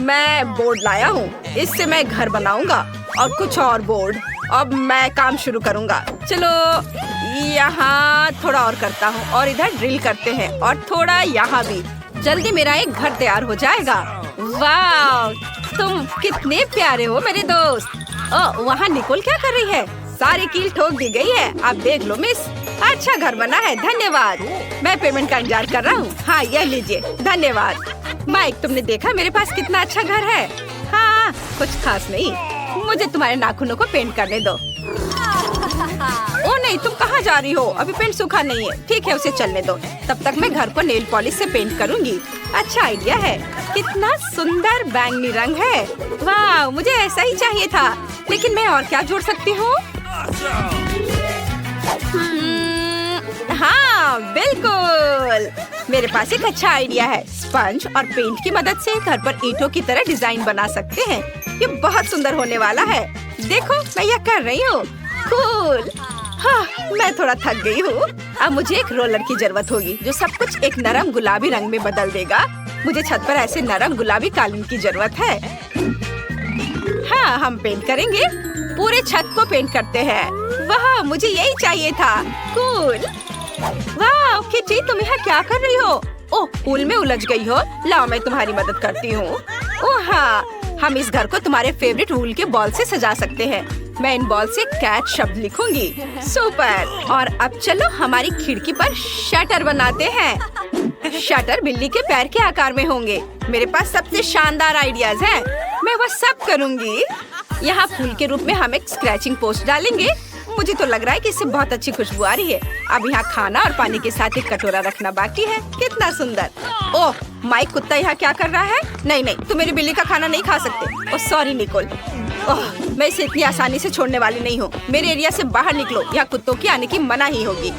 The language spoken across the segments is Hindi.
मैं बोर्ड लाया हूँ। इससे मैं घर बनाऊंगा और कुछ और बोर्ड। अब मैं काम शुरू करूँगा। चलो यहाँ थोड़ा और करता हूँ और इधर ड्रिल करते हैं और थोड़ा यहाँ भी। जल्दी मेरा एक घर तैयार हो जाएगा। वाह, तुम कितने प्यारे हो मेरे दोस्त। ओह, वहाँ निकोल क्या कर रही है? सारी कील ठोक दी गई है। आप देख लो मिस, अच्छा घर बना है, धन्यवाद। मैं पेमेंट का इंतजार कर रहा हूँ। हाँ, यह लीजिए, धन्यवाद। माइक, तुमने देखा मेरे पास कितना अच्छा घर है? हाँ, कुछ खास नहीं। मुझे तुम्हारे नाखूनों को पेंट करने दो। ओ नहीं, तुम कहाँ जा रही हो? अभी पेंट सूखा नहीं है। ठीक है, उसे चलने दो। तब तक मैं घर को नेल पॉलिश से पेंट करूँगी। अच्छा आइडिया है। कितना सुंदर बैंगनी रंग है। वाह, मुझे ऐसा ही चाहिए था। लेकिन मैं और क्या जोड़ सकती हूँ? हाँ, बिल्कुल। मेरे पास एक अच्छा आइडिया है। स्पंज और पेंट की मदद से घर पर ईंटों की तरह डिजाइन बना सकते हैं। ये बहुत सुंदर होने वाला है। देखो, मैं यह कर रही हूँ। कूल। हाँ, मैं थोड़ा थक गई हूँ। अब मुझे एक रोलर की जरूरत होगी जो सब कुछ एक नरम गुलाबी रंग में बदल देगा। मुझे छत पर ऐसे नरम गुलाबी कालीन की जरूरत है। हाँ, हम पेंट करेंगे। पूरे छत को पेंट करते हैं। वाह, मुझे यही चाहिए था। कूल। वाह किटी, तुम यहाँ क्या कर रही हो? ओह, पूल में उलझ गई हो। लाओ, मैं तुम्हारी मदद करती हूँ। ओह हाँ, हम इस घर को तुम्हारे फेवरेट वूल के बॉल से सजा सकते हैं। मैं इन बॉल से कैट शब्द लिखूंगी। सुपर। और अब चलो हमारी खिड़की पर शटर बनाते हैं। शटर बिल्ली के पैर के आकार में होंगे। मेरे पास सबसे शानदार आइडियाज हैं। मैं वह सब करूंगी। यहाँ फूल के रूप में हम एक स्क्रैचिंग पोस्ट डालेंगे। मुझे तो लग रहा है कि इससे बहुत अच्छी खुशबू आ रही है। अब यहाँ खाना और पानी के साथ एक कटोरा रखना बाकी है। कितना सुंदर। ओह, माइक कुत्ता यहाँ क्या कर रहा है? नहीं नहीं, तुम मेरी बिल्ली का खाना नहीं खा सकते। Oh sorry Nicol. ओह, मैं इसे इतनी आसानी से छोड़ने वाली नहीं हूँ। मेरे एरिया से बाहर निकलो, यहाँ कुत्तों की आने की मनाही होगी।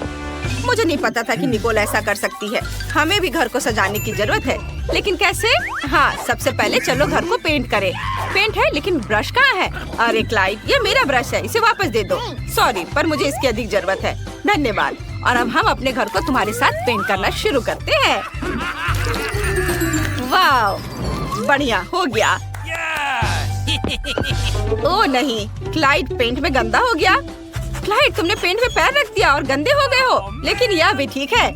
मुझे नहीं पता था कि निकोल ऐसा कर सकती है। हमें भी घर को सजाने की जरूरत है, लेकिन कैसे? हाँ, सबसे पहले चलो घर को पेंट करें। पेंट है, लेकिन ब्रश कहाँ है? अरे क्लाइड, ये मेरा ब्रश है, इसे वापस दे दो। सॉरी, पर मुझे इसकी अधिक जरूरत है। धन्यवाद। और अब हम अपने घर को तुम्हारे साथ पेंट करना शुरू करते हैं। वाह, बढ़िया हो गया। ओह नहीं, क्लाइड पेंट में गंदा हो गया। क्लाइड, तुमने पेंट में पैर रख दिया और गंदे हो गए हो। लेकिन यह भी ठीक है।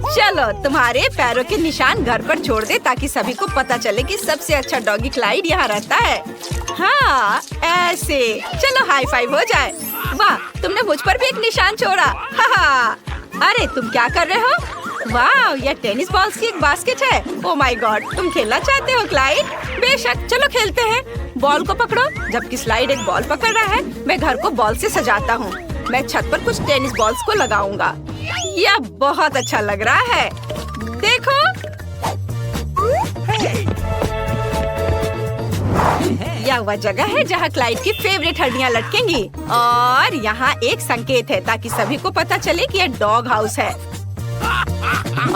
चलो तुम्हारे पैरों के निशान घर पर छोड़ दे ताकि सभी को पता चले कि सबसे अच्छा डॉगी क्लाइड यहाँ रहता है। हाँ, ऐसे। चलो हाई फाइव हो जाए। वाह, तुमने मुझ पर भी एक निशान छोड़ा। हाँ। अरे तुम क्या कर रहे हो? वाह, यह टेनिस बॉल्स की एक बास्केट है। ओह माय गॉड, तुम खेलना चाहते हो क्लाइड? बेशक, चलो खेलते हैं। बॉल को पकड़ो। जबकि स्लाइड एक बॉल पकड़ रहा है, मैं घर को बॉल से सजाता हूँ। मैं छत पर कुछ टेनिस बॉल्स को लगाऊंगा। यह बहुत अच्छा लग रहा है। देखो, यह वह जगह है जहाँ क्लाइड की फेवरेट हड्डियाँ लटकेंगी। और यहाँ एक संकेत है ताकि सभी को पता चले कि यह डॉग हाउस है।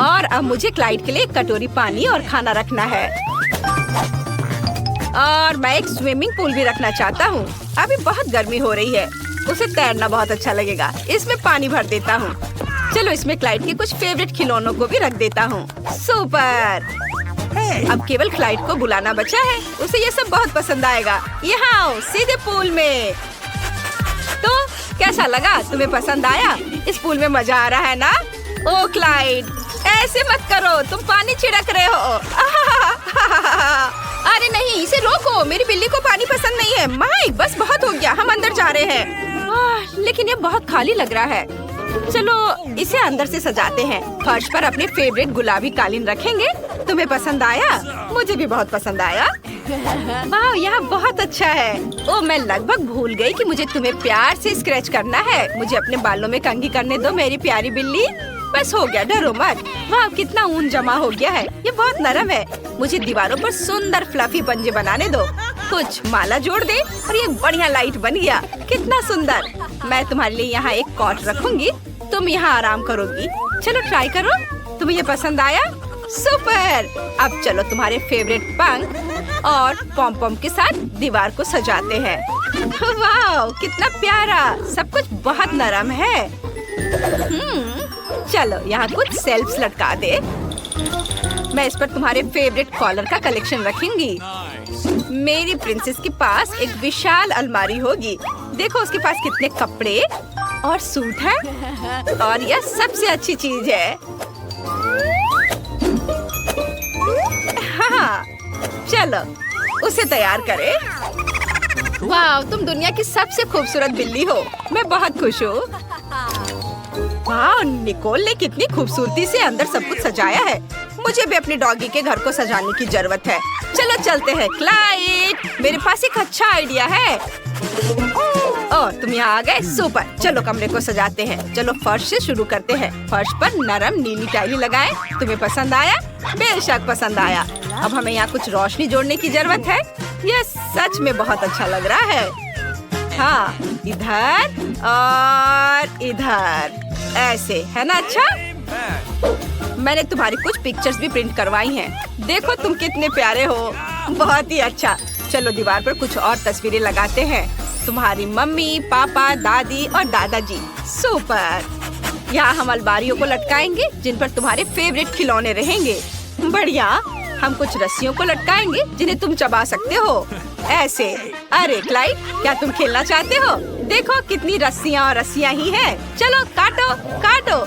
और अब मुझे क्लाइड के लिए एक कटोरी पानी और खाना रखना है। और मैं एक स्विमिंग पूल भी रखना चाहता हूँ। अभी बहुत गर्मी हो रही है, उसे तैरना बहुत अच्छा लगेगा। इसमें पानी भर देता हूँ। चलो इसमें क्लाइड के कुछ फेवरेट खिलौनों को भी रख देता हूँ। सुपर। अब केवल क्लाइड को बुलाना बचा है। उसे ये सब बहुत पसंद आएगा। यहाँ आओ, सीधे पूल में। तो कैसा लगा? तुम्हें पसंद आया? इस पूल में मजा आ रहा है ना? ओ क्लाइड, ऐसे मत करो, तुम पानी छिड़क रहे हो। अरे नहीं, इसे रोको। मेरी बिल्ली को पानी पसंद नहीं है। माइक, बस बहुत हो गया, हम अंदर जा रहे हैं। लेकिन ये बहुत खाली लग रहा है। चलो इसे अंदर से सजाते हैं। फर्श पर अपने फेवरेट गुलाबी कालीन रखेंगे। तुम्हें पसंद आया? मुझे भी बहुत पसंद आया। वाह, यहाँ बहुत अच्छा है। ओ, मैं लगभग भूल गई कि मुझे तुम्हें प्यार से स्क्रैच करना है। मुझे अपने बालों में कंघी करने दो मेरी प्यारी बिल्ली। बस हो गया, डरो मत। वाह, कितना ऊन जमा हो गया है। ये बहुत नरम है। मुझे दीवारों पर सुंदर फ्लफी पंजे बनाने दो। कुछ माला जोड़ दे और ये बढ़िया लाइट बन गया। कितना सुंदर। मैं तुम्हारे लिए यहाँ एक कॉट रखूंगी। तुम यहाँ आराम करोगी। चलो ट्राई करो। तुम्हें ये पसंद आया? सुपर। अब चलो तुम्हारे फेवरेट पंख और पॉम पॉम के साथ दीवार को सजाते हैं। वाह, कितना प्यारा। सब कुछ बहुत नरम है। चलो यहाँ कुछ शेल्फ्स लटका दे। मैं इस पर तुम्हारे फेवरेट कॉलर का कलेक्शन रखूंगी। मेरी प्रिंसेस के पास एक विशाल अलमारी होगी। देखो उसके पास कितने कपड़े और सूट हैं। और यह सबसे अच्छी चीज है। हाँ, चलो उसे तैयार करें। वाह, तुम दुनिया की सबसे खूबसूरत बिल्ली हो। मैं बहुत खुश हूँ। वाह, निकोल ने कितनी खूबसूरती से अंदर सब कुछ सजाया है। मुझे भी अपने डॉगी के घर को सजाने की जरूरत है। चलो चलते हैं। क्लाइड, मेरे पास एक अच्छा आइडिया है। ओह, तुम यहाँ आ गए। सुपर। चलो कमरे को सजाते हैं। चलो फर्श से शुरू करते हैं। फर्श पर नरम नीली टाइली लगाएं। तुम्हें पसंद आया? बेशक पसंद आया। अब हमें यहाँ कुछ रोशनी जोड़ने की जरूरत है। यह सच में बहुत अच्छा लग रहा है। हाँ, इधर और इधर, ऐसे है ना? अच्छा, मैंने तुम्हारी कुछ पिक्चर्स भी प्रिंट करवाई हैं। देखो तुम कितने प्यारे हो। बहुत ही अच्छा। चलो दीवार पर कुछ और तस्वीरें लगाते हैं। तुम्हारी मम्मी, पापा, दादी और दादाजी। सुपर। यहाँ हम अलमारियों को लटकाएंगे जिन पर तुम्हारे फेवरेट खिलौने रहेंगे। बढ़िया। हम कुछ रस्सियों को लटकाएंगे जिन्हें तुम चबा सकते हो, ऐसे। अरे क्लाइड, क्या तुम खेलना चाहते हो? देखो कितनी रस्सियाँ और रस्सियाँ ही हैं। चलो काटो काटो।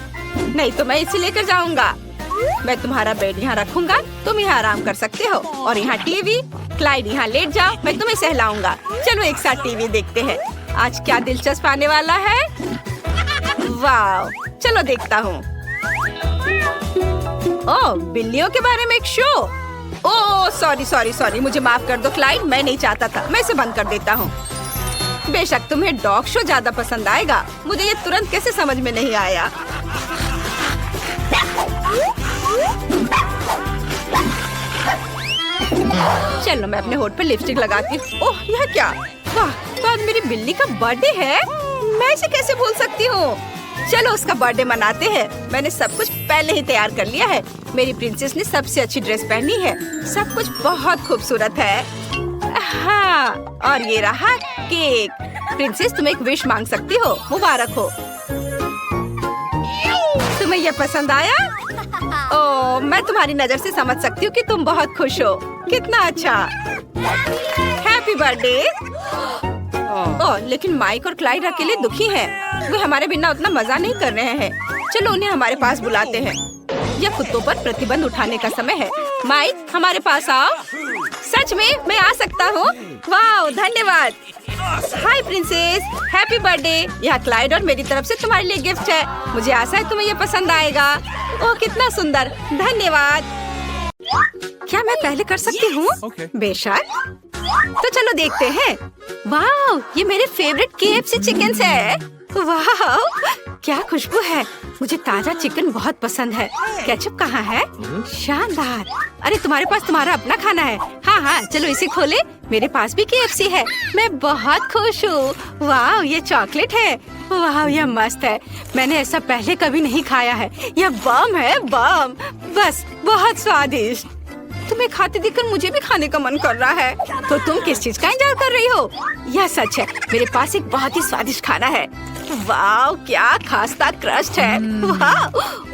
नहीं तो मैं इसे लेकर जाऊंगा। मैं तुम्हारा बेड यहाँ रखूंगा। तुम यहाँ आराम कर सकते हो। और यहाँ टीवी। क्लाइड यहाँ लेट जाओ, मैं तुम्हें सहलाऊंगा। चलो एक साथ टीवी देखते हैं। आज क्या दिलचस्प आने वाला है? वाह, चलो देखता हूँ। ओह, बिल्लियों के बारे में एक शो। ओह सॉरी, मुझे माफ कर दो क्लाइड, मैं नहीं चाहता था। मैं इसे बंद कर देता हूँ। बेशक तुम्हें डॉग शो ज्यादा पसंद आएगा। मुझे ये तुरंत कैसे समझ में नहीं आया। चलो मैं अपने होठ पर लिपस्टिक लगाती हूँ। ओह, यह क्या? वाह, तो आज मेरी बिल्ली का बर्थडे है। मैं इसे कैसे भूल सकती हूँ? चलो उसका बर्थडे मनाते हैं। मैंने सब कुछ पहले ही तैयार कर लिया है। मेरी प्रिंसेस ने सबसे अच्छी ड्रेस पहनी है। सब कुछ बहुत खूबसूरत है। हाँ, और ये रहा केक। प्रिंसेस, तुम एक विश मांग सकती हो। मुबारक हो। तुम्हें ये पसंद आया? ओह, मैं तुम्हारी नजर से समझ सकती हूँ कि तुम बहुत खुश हो। कितना अच्छा। Happy birthday. ओह, लेकिन माइक और क्लाइड अकेले दुखी हैं। वे हमारे बिना उतना मजा नहीं कर रहे हैं। चलो उन्हें हमारे पास बुलाते हैं। यह कुत्तों पर प्रतिबंध उठाने का समय है। माइक, हमारे पास आओ। सच में मैं आ सकता हूँ? वाह, धन्यवाद। हाय प्रिंसेस, हैप्पी बर्थडे। यह क्लाइड और मेरी तरफ से तुम्हारे लिए गिफ्ट है। मुझे आशा है तुम्हें यह पसंद आएगा। ओह, कितना सुंदर। धन्यवाद। क्या मैं पहले कर सकती हूँ? बेशक। तो चलो देखते हैं। वाह, ये मेरे फेवरेट KFC चिकन है। वाह, क्या खुशबू है। मुझे ताजा चिकन बहुत पसंद है। केचप कहाँ है? शानदार। अरे तुम्हारे पास तुम्हारा अपना खाना है। हाँ, चलो इसे खोले। मेरे पास भी KFC है। मैं बहुत खुश हूँ। वाह, ये चॉकलेट है। वाह, यह मस्त है। मैंने ऐसा पहले कभी नहीं खाया है। यह बम है, बम। बस बहुत स्वादिष्ट। तुम्हें खाते देखकर मुझे भी खाने का मन कर रहा है। तो तुम किस चीज का इंतजार कर रही हो? यह सच है, मेरे पास एक बहुत ही स्वादिष्ट खाना है। वाह, क्या खास्ता क्रस्ट है। वाह,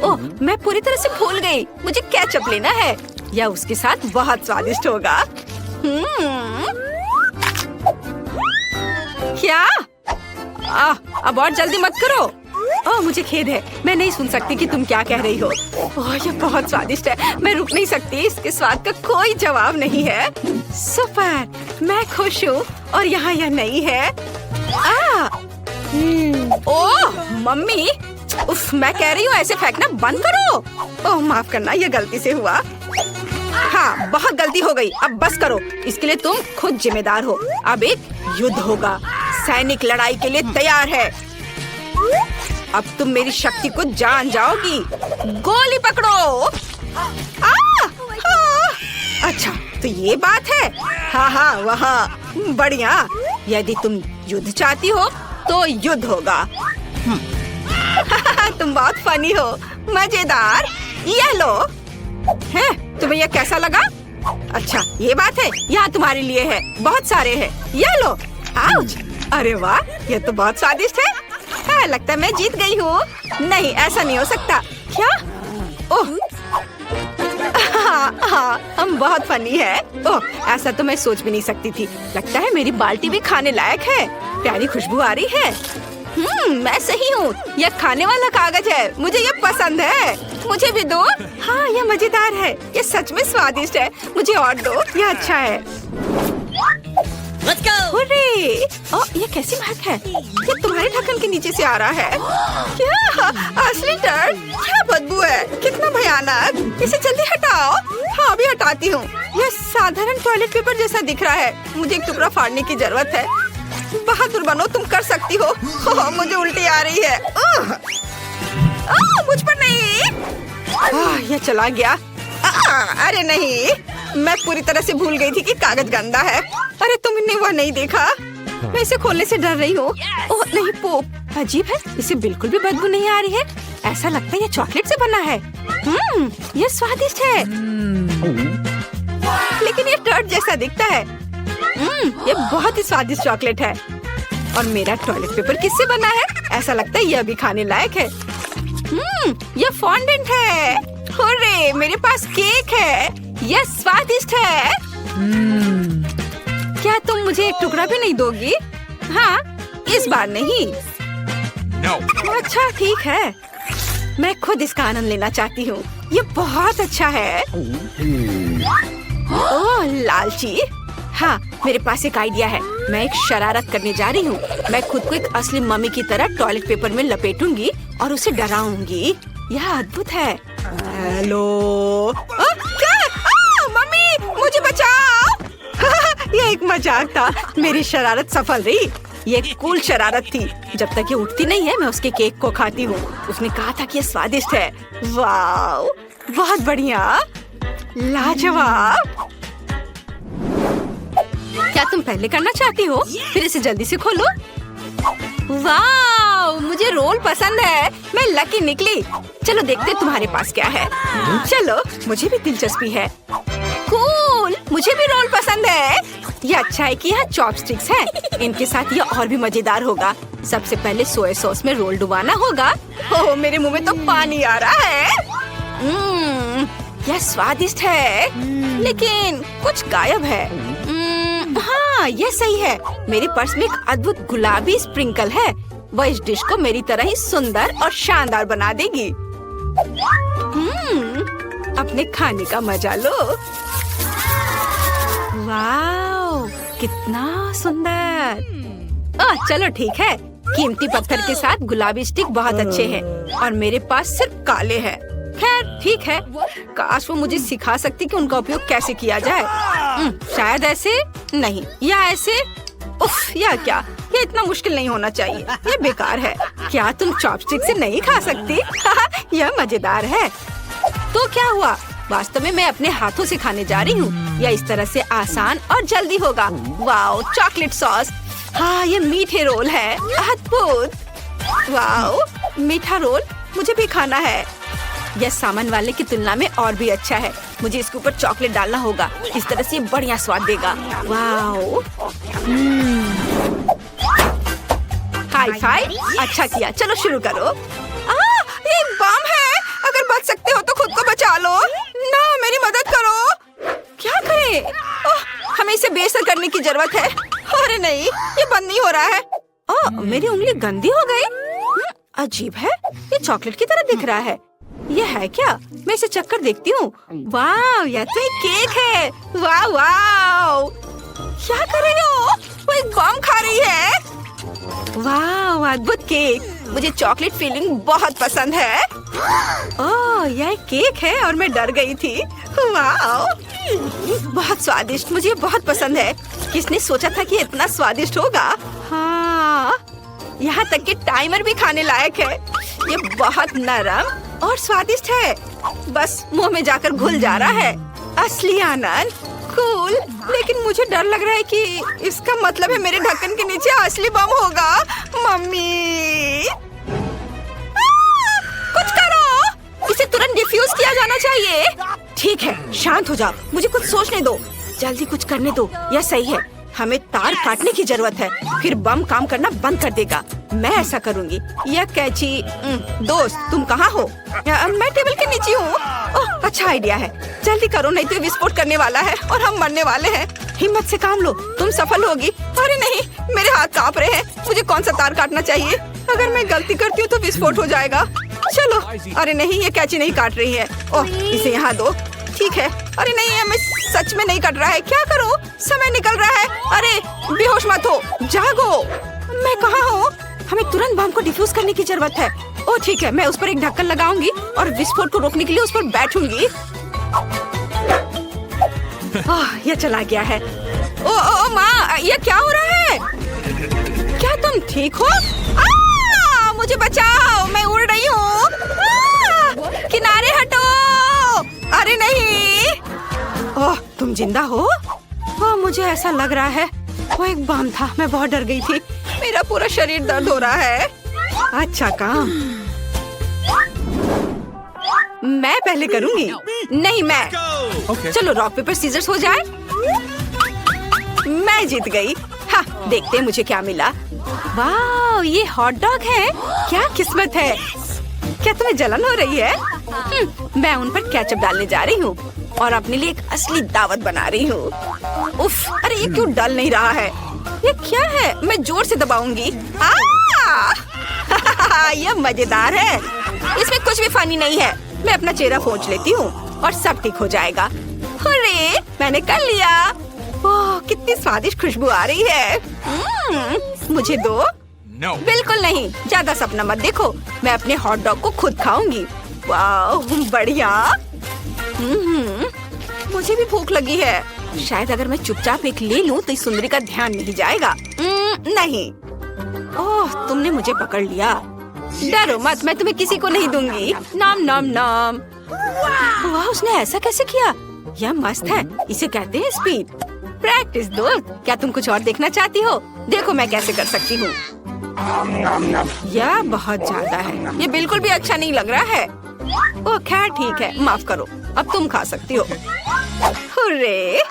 ओह, मैं पूरी तरह से भूल गई। मुझे केचप लेना है। यह उसके साथ बहुत स्वादिष्ट होगा। क्या? अब और जल्दी मत करो। ओह, मुझे खेद है। मैं नहीं सुन सकती कि तुम क्या कह रही हो। ओह, ये बहुत स्वादिष्ट है। मैं रुक नहीं सकती। इसके स्वाद का कोई जवाब नहीं है। सुपर, मैं खुश हूँ। और यहाँ यह नहीं है। ओह मम्मी, उफ, मैं कह रही हूँ ऐसे फेंकना बंद करो। ओह माफ करना, ये गलती से हुआ। हाँ, बहुत गलती हो गई। अब बस करो। इसके लिए तुम खुद जिम्मेदार हो। अब एक युद्ध होगा। सैनिक लड़ाई के लिए तैयार है। अब तुम मेरी शक्ति को जान जाओगी। गोली पकड़ो। अच्छा, तो ये बात है। हाँ, वहाँ। बढ़िया। यदि तुम युद्ध चाहती हो तो युद्ध होगा। तुम बहुत फनी हो। मजेदार। यह लो। है, तुम्हें यह कैसा लगा? अच्छा, ये बात है। यहाँ तुम्हारे लिए है। बहुत सारे हैं। यह लो। आउच। अरे वाह, यह तो बहुत स्वादिष्ट है। हाँ, लगता है मैं जीत गई हूँ। नहीं, ऐसा नहीं हो सकता। क्या? ओह, हाँ हाँ, हम बहुत फनी है। ओह, ऐसा तो मैं सोच भी नहीं सकती थी। लगता है मेरी बाल्टी भी खाने लायक है। प्यारी खुशबू आ रही है। मैं सही हूँ। यह खाने वाला कागज है। मुझे ये पसंद है। मुझे भी दो। हाँ, यह मजेदार है। ये सच में स्वादिष्ट है। मुझे और दो। यह अच्छा है। Let's go! हुर्रे! ओह, ये कैसी महक है? ये तुम्हारे ढक्कन के नीचे से आ रहा है। क्या? असली टर्ड? क्या बदबू है? कितना भयानक! इसे जल्दी हटाओ। हाँ, अभी हटाती हूँ। यह साधारण टॉयलेट पेपर जैसा दिख रहा है। मुझे एक टुकड़ा फाड़ने की जरूरत है। बहादुर बनो, तुम कर सकती हो। ओह, मुझे उल्टी आ रही है। मुझ पर नहीं। यह चला गया। अरे नहीं, मैं पूरी तरह से भूल गई थी कि कागज गंदा है। अरे तुमने वह नहीं देखा? मैं इसे खोलने से डर रही हूँ। ओह नहीं, पोप अजीब है। इसे बिल्कुल भी बदबू नहीं आ रही है। ऐसा लगता है ये चॉकलेट से बना है। ये स्वादिष्ट है। लेकिन ये टर्ड जैसा दिखता है। ये बहुत ही स्वादिष्ट चॉकलेट है। और मेरा टॉयलेट पेपर किससे बना है? ऐसा लगता है यह भी खाने लायक है। यह फॉन्डेंट है। हुर्रे, मेरे पास केक है। यह स्वादिष्ट है। क्या तुम मुझे एक टुकड़ा भी नहीं दोगी? हाँ, इस बार नहीं। No. अच्छा ठीक है, मैं खुद इसका आनंद लेना चाहती हूँ। ये बहुत अच्छा है। ओह लालची। हाँ, मेरे पास एक आइडिया है। मैं एक शरारत करने जा रही हूँ। मैं खुद को एक असली मम्मी की तरह टॉयलेट पेपर में लपेटूंगी और उसे डराऊंगी। यह अद्भुत है। हेलो। क्या? मम्मी, मुझे बचाओ। यह एक मजाक था। मेरी शरारत सफल रही। ये कूल शरारत थी। जब तक ये उठती नहीं है, मैं उसके केक को खाती हूँ। उसने कहा था कि ये स्वादिष्ट है। वाओ, बहुत बढ़िया, लाजवाब। क्या तुम पहले करना चाहती हो? फिर इसे जल्दी से खोलो। वाओ, मुझे रोल पसंद है। मैं लकी निकली। चलो देखते तुम्हारे पास क्या है। चलो, मुझे भी दिलचस्पी है। कूल, मुझे भी रोल पसंद है। ये अच्छा है कि यहाँ चॉपस्टिक्स हैं। इनके साथ ये और भी मजेदार होगा। सबसे पहले सोया सॉस में रोल डुबाना होगा। ओह, मेरे मुंह में तो पानी आ रहा है। यह स्वादिष्ट है, लेकिन कुछ गायब है। हाँ, यह सही है। मेरे पर्स में एक अद्भुत गुलाबी स्प्रिंकल है। वह इस डिश को मेरी तरह ही सुंदर और शानदार बना देगी। अपने खाने का मजा लो। वाओ, कितना सुंदर। चलो ठीक है। कीमती पत्थर के साथ गुलाबी स्टिक बहुत अच्छे हैं और मेरे पास सिर्फ काले हैं। खैर ठीक है। काश वो मुझे सिखा सकती कि उनका उपयोग कैसे किया जाए। शायद ऐसे नहीं, या ऐसे। उफ, या क्या? ये इतना मुश्किल नहीं होना चाहिए। ये बेकार है। क्या तुम चॉपस्टिक से नहीं खा सकती? यह मजेदार है। तो क्या हुआ? वास्तव में मैं अपने हाथों से खाने जा रही हूँ। यह इस तरह से आसान और जल्दी होगा। Wow, chocolate sauce. हाँ, ये मीठे रोल है। अद्भुत। वाओ, मीठा रोल मुझे भी खाना है। यह सामान वाले की तुलना में और भी अच्छा है। मुझे इसके ऊपर चॉकलेट डालना होगा। इस तरह से बढ़िया स्वाद देगा। Wow, high five. अच्छा किया। चलो शुरू करो। ये बम है। अगर बच सकते हो तो खुद को बचा लो। ना, मेरी मदद करो। क्या करें? हमें इसे बेअसर करने की जरूरत है। अरे नहीं, ये बंद नहीं हो रहा है। मेरी उंगली गंदी हो गई। अजीब है, ये चॉकलेट की तरह दिख रहा है। ये है क्या? मैं इसे चक्कर देखती हूँ। वाह, यह तो एक केक है। वाह वाह, क्या कर रही हो? वो एक बम खा रही है। वाह, अद्भुत केक। मुझे चॉकलेट फीलिंग बहुत पसंद है। ओह, यह केक है और मैं डर गई थी। वाह, बहुत स्वादिष्ट। मुझे बहुत पसंद है। किसने सोचा था कि इतना स्वादिष्ट होगा? हाँ, यहाँ तक कि टाइमर भी खाने लायक है। ये बहुत नरम और स्वादिष्ट है। बस मुंह में जाकर घुल जा रहा है। असली आनंद। कूल, लेकिन मुझे डर लग रहा है कि इसका मतलब है मेरे ढक्कन के नीचे असली बम होगा। मम्मी, कुछ करो। इसे तुरंत डिफ्यूज किया जाना चाहिए। ठीक है, शांत हो जाओ। मुझे कुछ सोचने दो। जल्दी कुछ करने दो। यह सही है। हमें तार काटने की जरूरत है, फिर बम काम करना बंद कर देगा। मैं ऐसा करूंगी। यह कैची। दोस्त तुम कहाँ हो? मैं टेबल के नीचे हूँ। ओह अच्छा आइडिया है, जल्दी करो नहीं तो विस्फोट करने वाला है और हम मरने वाले हैं। हिम्मत से काम लो, तुम सफल होगी। अरे नहीं, मेरे हाथ कांप रहे हैं। मुझे कौन सा तार काटना चाहिए? अगर मैं गलती करती हूँ तो विस्फोट हो जाएगा। चलो। अरे नहीं, ये कैची नहीं काट रही है। ओह इसे यहाँ दो। ठीक है। अरे नहीं, ये मैं सच में नहीं कट रहा है। क्या करूं? समय निकल रहा है। अरे बेहोश मत हो, जागो। मैं कहाँ हूँ? हमें तुरंत बम को डिफ्यूज करने की जरूरत है। ओह ठीक है, मैं उस पर एक ढक्कन लगाऊंगी और विस्फोट को रोकने के लिए उस पर बैठूंगी। ये चला गया है। ओ माँ, ये क्या हो रहा है? क्या तुम ठीक हो? मुझे बचाओ, मैं उड़ रही हूँ। किनारे हटो। अरे नहीं। ओह तुम जिंदा हो? ओह मुझे ऐसा लग रहा है वो एक बम था। मैं बहुत डर गई थी। मेरा पूरा शरीर दर्द हो रहा है। अच्छा काम मैं पहले करूंगी। नहीं मैं। चलो रॉक पेपर सीजर्स हो जाए। मैं जीत गई। हाँ देखते हैं मुझे क्या मिला। वाह ये हॉट डॉग है। क्या किस्मत है। क्या तुम्हें जलन हो रही है? मैं उन पर केचप डालने जा रही हूँ और अपने लिए एक असली दावत बना रही हूँ। उफ, अरे ये क्यों डल नहीं रहा है? ये क्या है? मैं जोर से दबाऊंगी। ये मजेदार है। इसमें कुछ भी फनी नहीं है। मैं अपना चेहरा पोंछ लेती हूँ और सब ठीक हो जाएगा। अरे मैंने कर लिया। ओह कितनी स्वादिष्ट खुशबू आ रही है। मुझे दो। No. बिल्कुल नहीं, ज्यादा सपना मत देखो। मैं अपने हॉट डॉग को खुद खाऊंगी। वाह बढ़िया। मुझे भी भूख लगी है। शायद अगर मैं चुपचाप एक ले लूं तो इस सुंदरी का ध्यान नहीं जाएगा। नहीं। ओह तुमने मुझे पकड़ लिया। डरो मत, मैं तुम्हें किसी को नहीं दूंगी। नाम नाम नाम। वाह उसने ऐसा कैसे किया? यह मस्त है। इसे कहते हैं स्पीड। प्रैक्टिस दोस्त। क्या तुम कुछ और देखना चाहती हो? देखो मैं कैसे कर सकती हूँ। यह बहुत ज्यादा है। ये बिल्कुल भी अच्छा नहीं लग रहा है। ओह खैर ठीक है, माफ करो। अब तुम खा सकती हो। हुर्रे!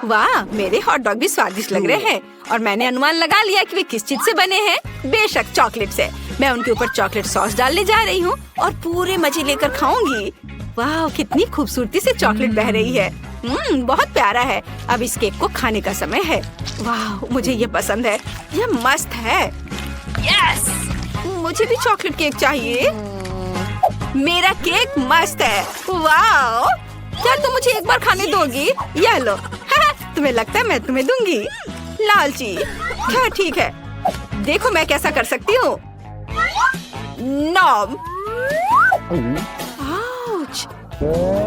वाह मेरे हॉट डॉग भी स्वादिष्ट लग रहे हैं और मैंने अनुमान लगा लिया कि वे किस चीज से बने हैं। बेशक चॉकलेट से। मैं उनके ऊपर चॉकलेट सॉस डालने जा रही हूँ और पूरे मजे लेकर खाऊंगी। वाह कितनी खूबसूरती से चॉकलेट बह रही है। बहुत प्यारा है। अब इस केक को खाने का समय है। वाह मुझे ये पसंद है। यह मस्त है। यस! मुझे भी चॉकलेट केक चाहिए। मेरा केक मस्त है। वाह क्या तुम मुझे एक बार खाने दोगी? यह लो। तुम्हें लगता है मैं तुम्हें दूंगी? लालची। क्या ठीक है, देखो मैं कैसा कर सकती हूँ। नॉम। आउच!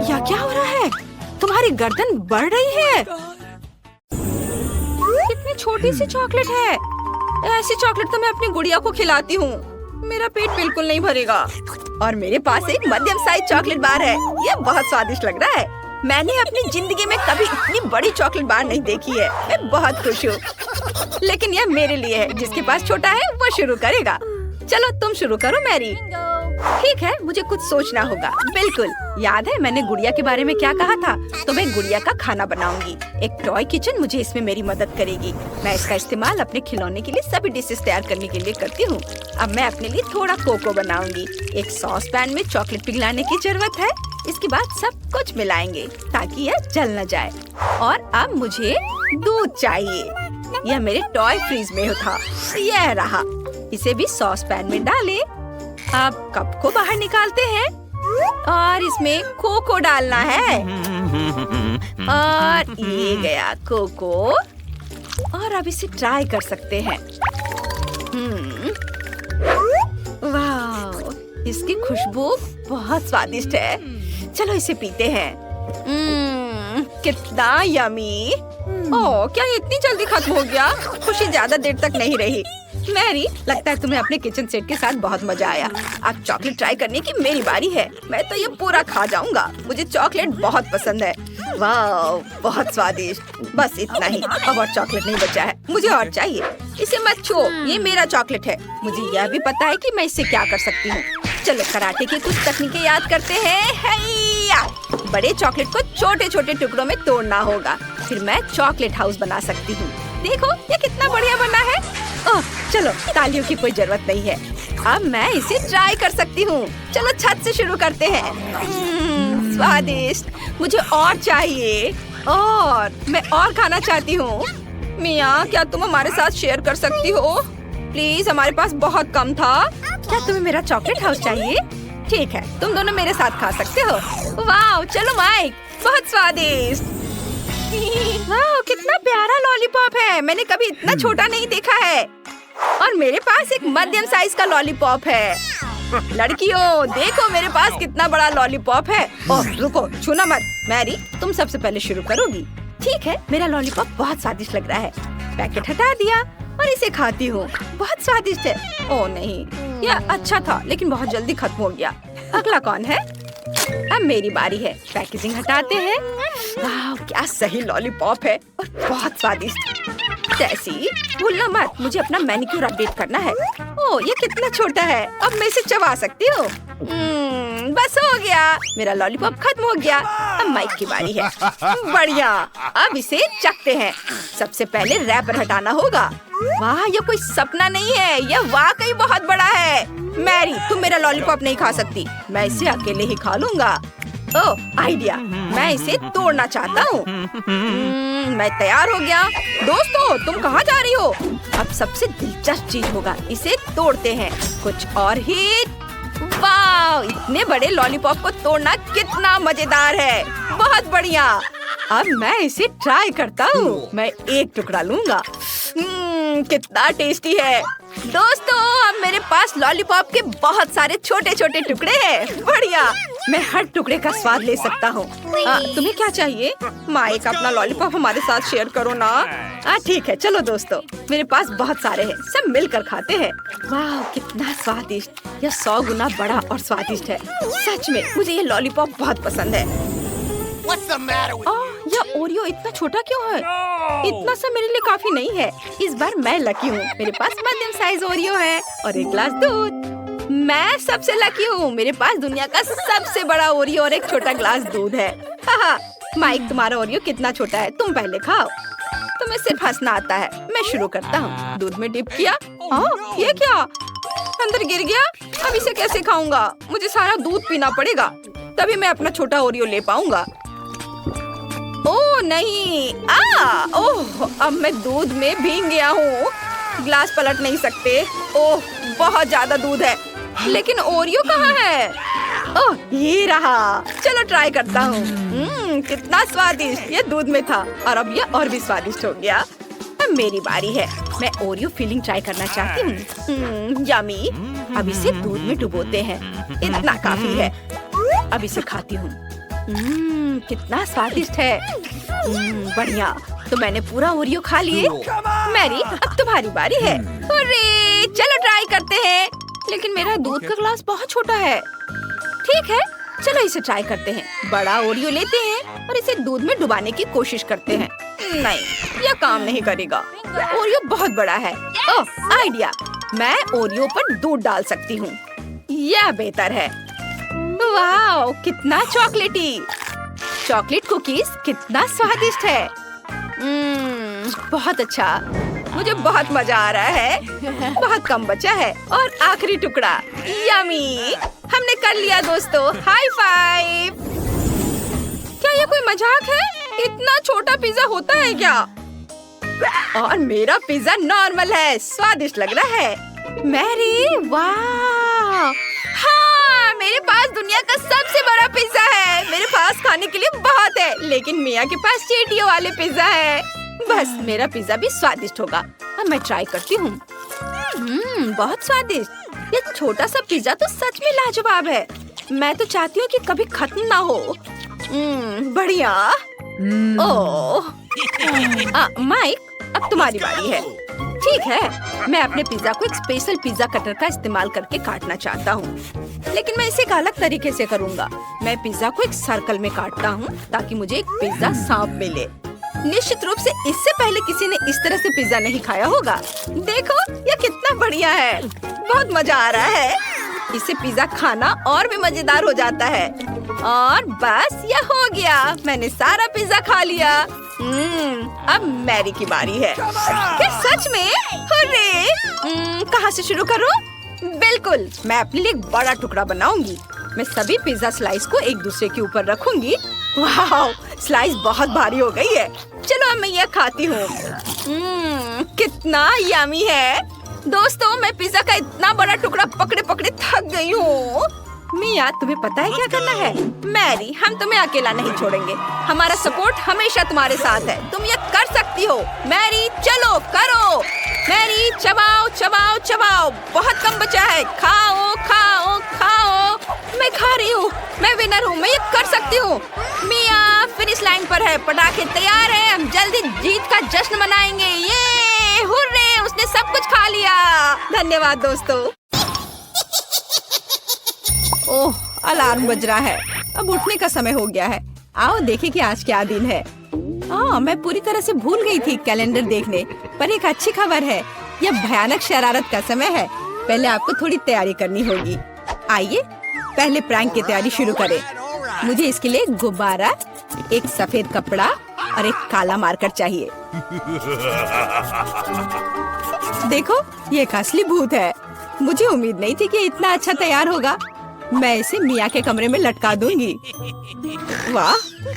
या क्या हो रहा है? तुम्हारी गर्दन बढ़ रही है। कितनी छोटी सी चॉकलेट है। ऐसी चॉकलेट तो मैं अपनी गुड़िया को खिलाती हूँ। मेरा पेट बिल्कुल नहीं भरेगा। और मेरे पास एक मध्यम साइज चॉकलेट बार है। यह बहुत स्वादिष्ट लग रहा है। मैंने अपनी जिंदगी में कभी इतनी बड़ी चॉकलेट बार नहीं देखी है। मैं बहुत खुश हूँ। लेकिन यह मेरे लिए है। जिसके पास छोटा है वो शुरू करेगा। चलो तुम शुरू करो मैरी। ठीक है, मुझे कुछ सोचना होगा। बिल्कुल याद है मैंने गुड़िया के बारे में क्या कहा था? तो मैं गुड़िया का खाना बनाऊंगी। एक टॉय किचन मुझे इसमें मेरी मदद करेगी। मैं इसका इस्तेमाल अपने खिलौने के लिए सभी डिशेस तैयार करने के लिए करती हूँ। अब मैं अपने लिए थोड़ा कोको बनाऊंगी। एक सॉस पैन में चॉकलेट पिघलाने की जरूरत है। इसके बाद सब कुछ मिलाएंगे ताकि यह जल न जाए। और अब मुझे दूध चाहिए। यह मेरे टॉय फ्रीज में था। यह रहा। इसे भी सॉस पैन में डालें। अब कप को बाहर निकालते हैं और इसमें कोको डालना है। और ये गया कोको। और अब इसे ट्राई कर सकते हैं। वाह, इसकी खुशबू बहुत स्वादिष्ट है। चलो इसे पीते हैं। कितना यमी। ओह, क्या ये इतनी जल्दी खत्म हो गया? खुशी ज्यादा देर तक नहीं रही। मैरी, लगता है तुम्हें अपने किचन सेट के साथ बहुत मजा आया। अब चॉकलेट ट्राई करने की मेरी बारी है। मैं तो ये पूरा खा जाऊंगा। मुझे चॉकलेट बहुत पसंद है। वाह, बहुत स्वादिष्ट। बस इतना ही, अब और चॉकलेट नहीं बचा है। मुझे और चाहिए। इसे मत छो, ये मेरा चॉकलेट है। मुझे यह भी पता है कि मैं इससे क्या कर सकती हूँ। चलो कराटे की कुछ तकनीकें याद करते हैं। हैया! बड़े चॉकलेट को छोटे छोटे टुकड़ों में तोड़ना होगा। फिर मैं चॉकलेट हाउस बना सकती हूँ। देखो ये कितना बढ़िया बना है। ओह चलो तालियों की कोई जरूरत नहीं है, अब मैं इसे ट्राई कर सकती हूँ। चलो छत से शुरू करते हैं। स्वादिष्ट, मुझे और चाहिए और मैं और खाना चाहती हूँ। मिया क्या तुम हमारे साथ शेयर कर सकती हो प्लीज? हमारे पास बहुत कम था। क्या तुम्हें मेरा चॉकलेट हाउस चाहिए? ठीक है, तुम दोनों मेरे साथ खा सकते हो। वाह चलो माइक, बहुत स्वादिष्ट। वाह कितना प्यारा लॉलीपॉप है, मैंने कभी इतना छोटा नहीं देखा है। और मेरे पास एक मध्यम साइज का लॉलीपॉप है। लड़कियों देखो मेरे पास कितना बड़ा लॉलीपॉप है। ओह रुको, छूना मत। मैरी तुम सबसे पहले शुरू करोगी? ठीक है, मेरा लॉलीपॉप बहुत स्वादिष्ट लग रहा है। पैकेट हटा दिया और इसे खाती हूँ। बहुत स्वादिष्ट है। ओह नहीं, यह अच्छा था लेकिन बहुत जल्दी खत्म हो गया। अगला कौन है? अब मेरी बारी है। पैकेजिंग हटाते हैं। वाह क्या सही लॉलीपॉप है और बहुत स्वादिष्ट। जैसी भूलना मत, मुझे अपना मैनिक्योर अपडेट करना है। ओह ये कितना छोटा है, अब मैं इसे चबा सकती हूँ। बस हो गया, मेरा लॉलीपॉप खत्म हो गया। अब माइक की बारी है। बढ़िया, अब इसे चखते हैं। सबसे पहले रैपर हटाना होगा। वाह ये कोई सपना नहीं है, यह वाकई बहुत बड़ा है। मैरी तुम मेरा लॉलीपॉप नहीं खा सकती, मैं इसे अकेले ही खा लूंगा। ओह आइडिया, मैं इसे तोड़ना चाहता हूँ। मैं तैयार हो गया। दोस्तों तुम कहाँ जा रही हो? अब सबसे दिलचस्प चीज होगा, इसे तोड़ते हैं। कुछ और हिट। वाह इतने बड़े लॉलीपॉप को तोड़ना कितना मजेदार है। बहुत बढ़िया, अब मैं इसे ट्राई करता हूँ। मैं एक टुकड़ा लूंगा। कितना टेस्टी है। दोस्तों अब मेरे पास लॉलीपॉप के बहुत सारे छोटे छोटे टुकड़े हैं। बढ़िया, मैं हर टुकड़े का स्वाद ले सकता हूँ। तुम्हें क्या चाहिए? माइक अपना लॉलीपॉप हमारे साथ शेयर करो ना। ठीक है चलो दोस्तों, मेरे पास बहुत सारे हैं, सब मिलकर खाते हैं। वाह कितना स्वादिष्ट, यह 100 गुना बड़ा और स्वादिष्ट है। सच में मुझे ये लॉलीपॉप बहुत पसंद है। यह ओरियो इतना छोटा क्यों है? इतना सा मेरे लिए काफी नहीं है। इस बार मैं लकी हूँ, मेरे पास मध्यम साइज ओरियो है और एक ग्लास दूध। मैं सबसे लकी हूँ, मेरे पास दुनिया का सबसे बड़ा ओरियो और एक छोटा ग्लास दूध है। माइक तुम्हारा ओरियो कितना छोटा है, तुम पहले खाओ। तुम्हें सिर्फ हंसना आता है। मैं शुरू करता हूँ। दूध में डिप किया। ये क्या, अंदर गिर गया। अब इसे कैसे खाऊंगा? मुझे सारा दूध पीना पड़ेगा, तभी मैं अपना छोटा ओरियो ले पाऊंगा। ओह नहीं, ओह अब मैं दूध में भीग गया हूँ। ग्लास पलट नहीं सकते। ओह बहुत ज्यादा दूध है, लेकिन ओरियो कहाँ है? ओह ये रहा, चलो ट्राई करता हूँ। कितना स्वादिष्ट, ये दूध में था और अब ये और भी स्वादिष्ट हो गया। अब मेरी बारी है। मैं ओरियो फिलिंग ट्राई करना चाहती हूँ। यमी। अब इसे दूध में डुबोते हैं, इतना काफी है। अब इसे खाती हूँ। कितना स्वादिष्ट है। बढ़िया, तो मैंने पूरा ओरियो खा लिए। मैरी अब तुम्हारी बारी है। अरे चलो ट्राई करते हैं, लेकिन मेरा दूध का ग्लास बहुत छोटा है। ठीक है चलो इसे ट्राई करते हैं। बड़ा ओरियो लेते हैं और इसे दूध में डुबाने की कोशिश करते हैं। नहीं यह काम नहीं करेगा, ओरियो बहुत बड़ा है। ओह आइडिया, मैं ओरियो पर दूध डाल सकती हूँ, यह बेहतर है। वाह कितना चॉकलेटी। चॉकलेट कुकीज कितना स्वादिष्ट है। बहुत अच्छा, मुझे बहुत मजा आ रहा है। बहुत कम बचा है और आखिरी टुकड़ा। यमी, हमने कर लिया दोस्तों, हाई फाइव। क्या ये कोई मजाक है? इतना छोटा पिज्जा होता है क्या? और मेरा पिज्जा नॉर्मल है, स्वादिष्ट लग रहा है। मैरी वाह, हाँ मेरे पास दुनिया का सबसे बड़ा पिज्जा है। मेरे पास खाने के लिए बहुत है, लेकिन मिया के पास चीटियों वाले पिज्जा है। बस मेरा पिज्जा भी स्वादिष्ट होगा। अब मैं ट्राई करती हूँ। बहुत स्वादिष्ट। ये छोटा सा पिज्जा तो सच में लाजवाब है। मैं तो चाहती हूँ कि कभी खत्म ना हो। बढ़िया। ओह माइक अब तुम्हारी बारी है। ठीक है, मैं अपने पिज्जा को एक स्पेशल पिज्जा कटर का इस्तेमाल करके काटना चाहता हूँ, लेकिन मैं इसे एक अलग तरीके से करूँगा। मैं पिज्जा को एक सर्कल में काटता हूँ ताकि मुझे एक पिज्जा सांप मिले। निश्चित रूप से इससे पहले किसी ने इस तरह से पिज्जा नहीं खाया होगा। देखो ये कितना बढ़िया है, बहुत मजा आ रहा है। इससे पिज्जा खाना और भी मजेदार हो जाता है। और बस यह हो गया, मैंने सारा पिज्जा खा लिया। अब मैरी की बारी है। क्या सच में? हुर्रे! कहाँ से शुरू करूँ? बिल्कुल, मैं अपने लिए एक बड़ा टुकड़ा बनाऊंगी। मैं सभी पिज्जा स्लाइस को एक दूसरे के ऊपर रखूंगी। वाह, स्लाइस बहुत भारी हो गई है। चलो अब मैं यह खाती हूँ। कितना यमी है। दोस्तों, मैं पिज्जा का इतना बड़ा टुकड़ा पकड़े पकड़े थक गई हूँ। मिया, तुम्हें पता है क्या करना है? मैरी, हम तुम्हें अकेला नहीं छोड़ेंगे। हमारा सपोर्ट हमेशा तुम्हारे साथ है। तुम ये कर सकती हो। मैरी, चलो करो। मैरी, चबाओ चबाओ चबाओ। बहुत कम बचा है। खाओ खाओ खाओ। मैं खा रही हूँ। मैं विनर हूँ। मैं ये कर सकती हूँ। मिया फिनिश लाइन पर है। पटाखे तैयार हैं। हम जल्दी जीत का जश्न मनाएंगे। ये हुर्रे! उसने सब कुछ खा लिया। धन्यवाद दोस्तों। ओह, अलार्म बज रहा है। अब उठने का समय हो गया है। आओ देखें कि आज क्या दिन है। मैं पूरी तरह से भूल गई थी कैलेंडर देखने। पर एक अच्छी खबर है, यह भयानक शरारत का समय है। पहले आपको थोड़ी तैयारी करनी होगी। आइए पहले प्रैंक की तैयारी शुरू करें। मुझे इसके लिए गुब्बारा, एक सफेद कपड़ा और एक काला मार्कर चाहिए। देखो, ये एक असली भूत है। मुझे उम्मीद नहीं थी कि इतना अच्छा तैयार होगा। मैं इसे मिया के कमरे में लटका दूंगी। वाह,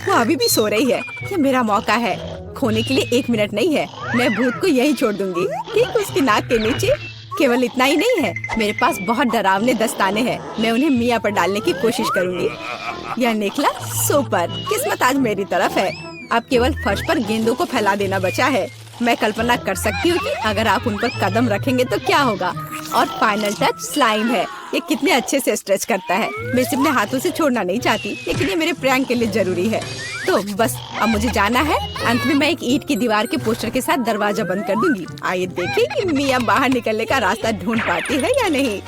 वो अभी भी सो रही है। ये मेरा मौका है। खोने के लिए 1 मिनट नहीं है। मैं भूत को यहीं छोड़ दूंगी, ठीक उसकी नाक के नीचे। केवल इतना ही नहीं है, मेरे पास बहुत डरावने दस्ताने हैं। मैं उन्हें मिया पर डालने की कोशिश करूंगी। यह निकला सुपर। किस्मत आज मेरी तरफ है। अब केवल फर्श पर गेंदों को फैला देना बचा है। मैं कल्पना कर सकती हूँ कि अगर आप उन पर कदम रखेंगे तो क्या होगा। और फाइनल टच स्लाइम है। ये कितने अच्छे से स्ट्रेच करता है। मैं इसे अपने हाथों से छोड़ना नहीं चाहती, लेकिन ये मेरे प्रैंक के लिए जरूरी है। तो बस अब मुझे जाना है। अंत में मैं एक ईंट की दीवार के पोस्टर के साथ दरवाजा बंद कर दूंगी। आइए देखें कि मिया बाहर निकलने का रास्ता ढूंढ पाती है या नहीं।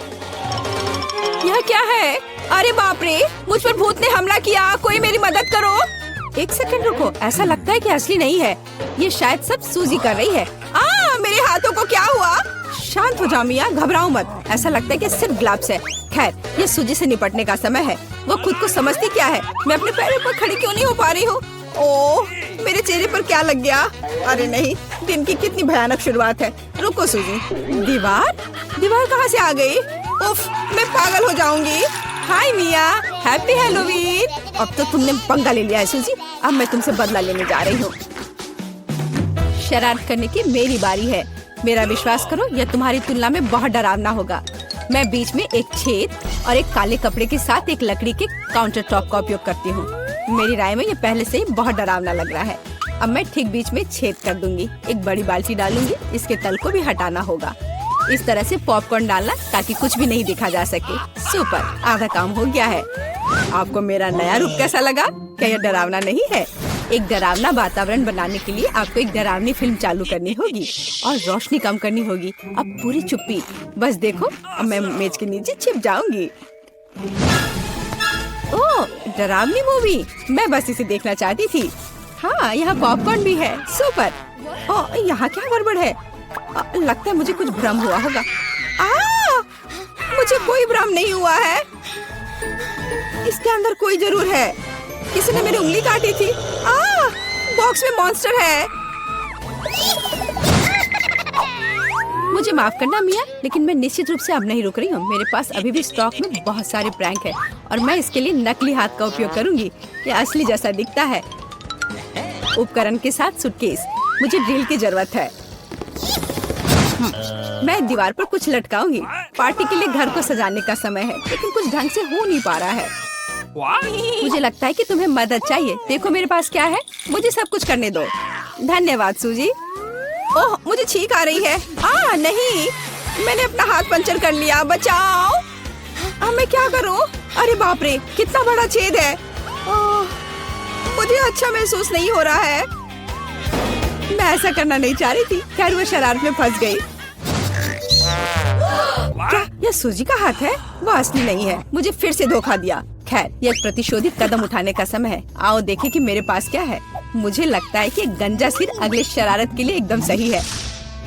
यह क्या है? अरे बाप रे, मुझ पर भूत ने हमला किया। कोई मेरी मदद करो। 1 सेकंड रुको, ऐसा लगता है कि असली नहीं है। ये शायद सब सूजी कर रही है। मेरे हाथों को क्या हुआ? शांत हो जाओ मिया, घबराओ मत। ऐसा लगता है कि सिर्फ ग्लव्स है। खैर, ये सूजी से निपटने का समय है। वो खुद को समझती क्या है? मैं अपने पैरों पर खड़ी क्यों नहीं हो पा रही हूँ? ओह, मेरे चेहरे पर क्या लग गया? अरे नहीं, दिन की कितनी भयानक शुरुआत है। रुको सूजी। दीवार कहाँ से आ गई? उफ, मैं पागल हो जाऊंगी। हाय मिया, हैप्पी हैलोवीन। अब तो तुमने पंगा ले लिया है सूजी। अब मैं तुमसे बदला लेने जा रही हूँ। शरारत करने की मेरी बारी है। मेरा विश्वास करो, यह तुम्हारी तुलना में बहुत डरावना होगा। मैं बीच में एक छेद और एक काले कपड़े के साथ एक लकड़ी के काउंटर टॉप का उपयोग करती हूँ। मेरी राय में ये पहले से ही बहुत डरावना लग रहा है। अब मैं ठीक बीच में छेद कर दूंगी। एक बड़ी बाल्टी डालूंगी। इसके तल को भी हटाना होगा। इस तरह से पॉपकॉर्न डालना ताकि कुछ भी नहीं दिखा जा सके। सुपर, आधा काम हो गया है। आपको मेरा नया रूप कैसा लगा? क्या यह डरावना नहीं है? एक डरावना वातावरण बनाने के लिए आपको एक डरावनी फिल्म चालू करनी होगी और रोशनी कम करनी होगी। अब पूरी चुप्पी। बस देखो, अब मैं मेज के नीचे छिप जाऊंगी। ओह, डरावनी मूवी। मैं बस इसे देखना चाहती थी। हाँ, यहाँ पॉपकॉर्न भी है। सुपर। ओह, यहाँ क्या गड़बड़ है? लगता है मुझे कुछ भ्रम हुआ होगा। मुझे कोई भ्रम नहीं हुआ है। इसके अंदर कोई जरूर है। किसी ने मेरी उंगली काटी थी। बॉक्स में मॉन्स्टर है। मुझे माफ करना मिया, लेकिन मैं निश्चित रूप से अब नहीं रुक रही हूँ। मेरे पास अभी भी स्टॉक में बहुत सारे प्रैंक है और मैं इसके लिए नकली हाथ का उपयोग करूंगी। यह असली जैसा दिखता है। उपकरण के साथ सूटकेस। मुझे ड्रिल की जरूरत है। मैं दीवार पर कुछ लटकाऊंगी। पार्टी के लिए घर को सजाने का समय है, लेकिन कुछ ढंग से हो नहीं पा रहा है। मुझे लगता है कि तुम्हें मदद चाहिए। देखो मेरे पास क्या है। मुझे सब कुछ करने दो। धन्यवाद सूजी। ओह, मुझे छींक आ रही है। नहीं, मैंने अपना हाथ पंचर कर लिया। बचाओ। मैं क्या करूं? अरे बाप रे, कितना बड़ा छेद है। मुझे अच्छा महसूस नहीं हो रहा है। मैं ऐसा करना नहीं चाह रही थी। खैर, वो शरारत में फंस गई। क्या यह सूजी का हाथ है? वो असली नहीं है। मुझे फिर से धोखा दिया। खैर, यह एक प्रतिशोधित कदम उठाने का समय है। आओ देखें कि मेरे पास क्या है। मुझे लगता है कि गंजा सिर अगले शरारत के लिए एकदम सही है।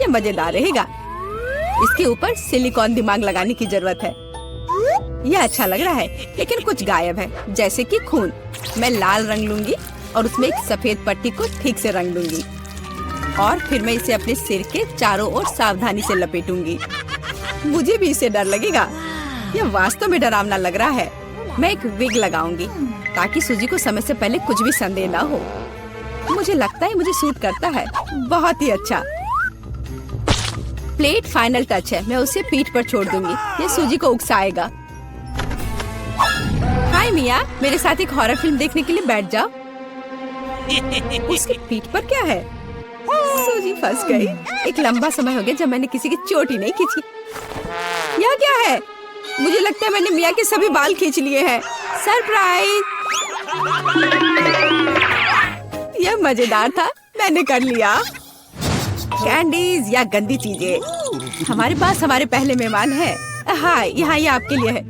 यह मजेदार रहेगा। इसके ऊपर सिलिकॉन दिमाग लगाने की जरूरत है। यह अच्छा लग रहा है, लेकिन कुछ गायब है, जैसे कि खून। मैं लाल रंग लूंगी और उसमें एक सफेद पट्टी को ठीक से रंग दूंगी और फिर मैं इसे अपने सिर के चारों ओर सावधानी से लपेटूंगी। मुझे भी इससे डर लगेगा। यह वास्तव में डरावना लग रहा है। मैं एक विग लगाऊंगी ताकि सूजी को समय से पहले कुछ भी संदेह ना हो। मुझे लगता है मुझे सूट करता है, बहुत ही अच्छा। प्लेट फाइनल टच है, मैं उसे पीठ पर छोड़ दूंगी, ये सूजी को उकसाएगा। हाय मिया, मेरे साथ एक हॉरर फिल्म देखने के लिए बैठ जाओ। उसकी पीठ पर क्या है? सूजी फंस गई। एक लंबा समय हो गया जब मैंने किसी की चोट ही नहीं खींची। यह क्या है? मुझे लगता है मैंने मिया के सभी बाल खींच लिए हैं। सरप्राइज! यह मजेदार था, मैंने कर लिया। कैंडीज या गंदी चीजें। हमारे पास हमारे पहले मेहमान है। हाँ, यहाँ ये आपके लिए है।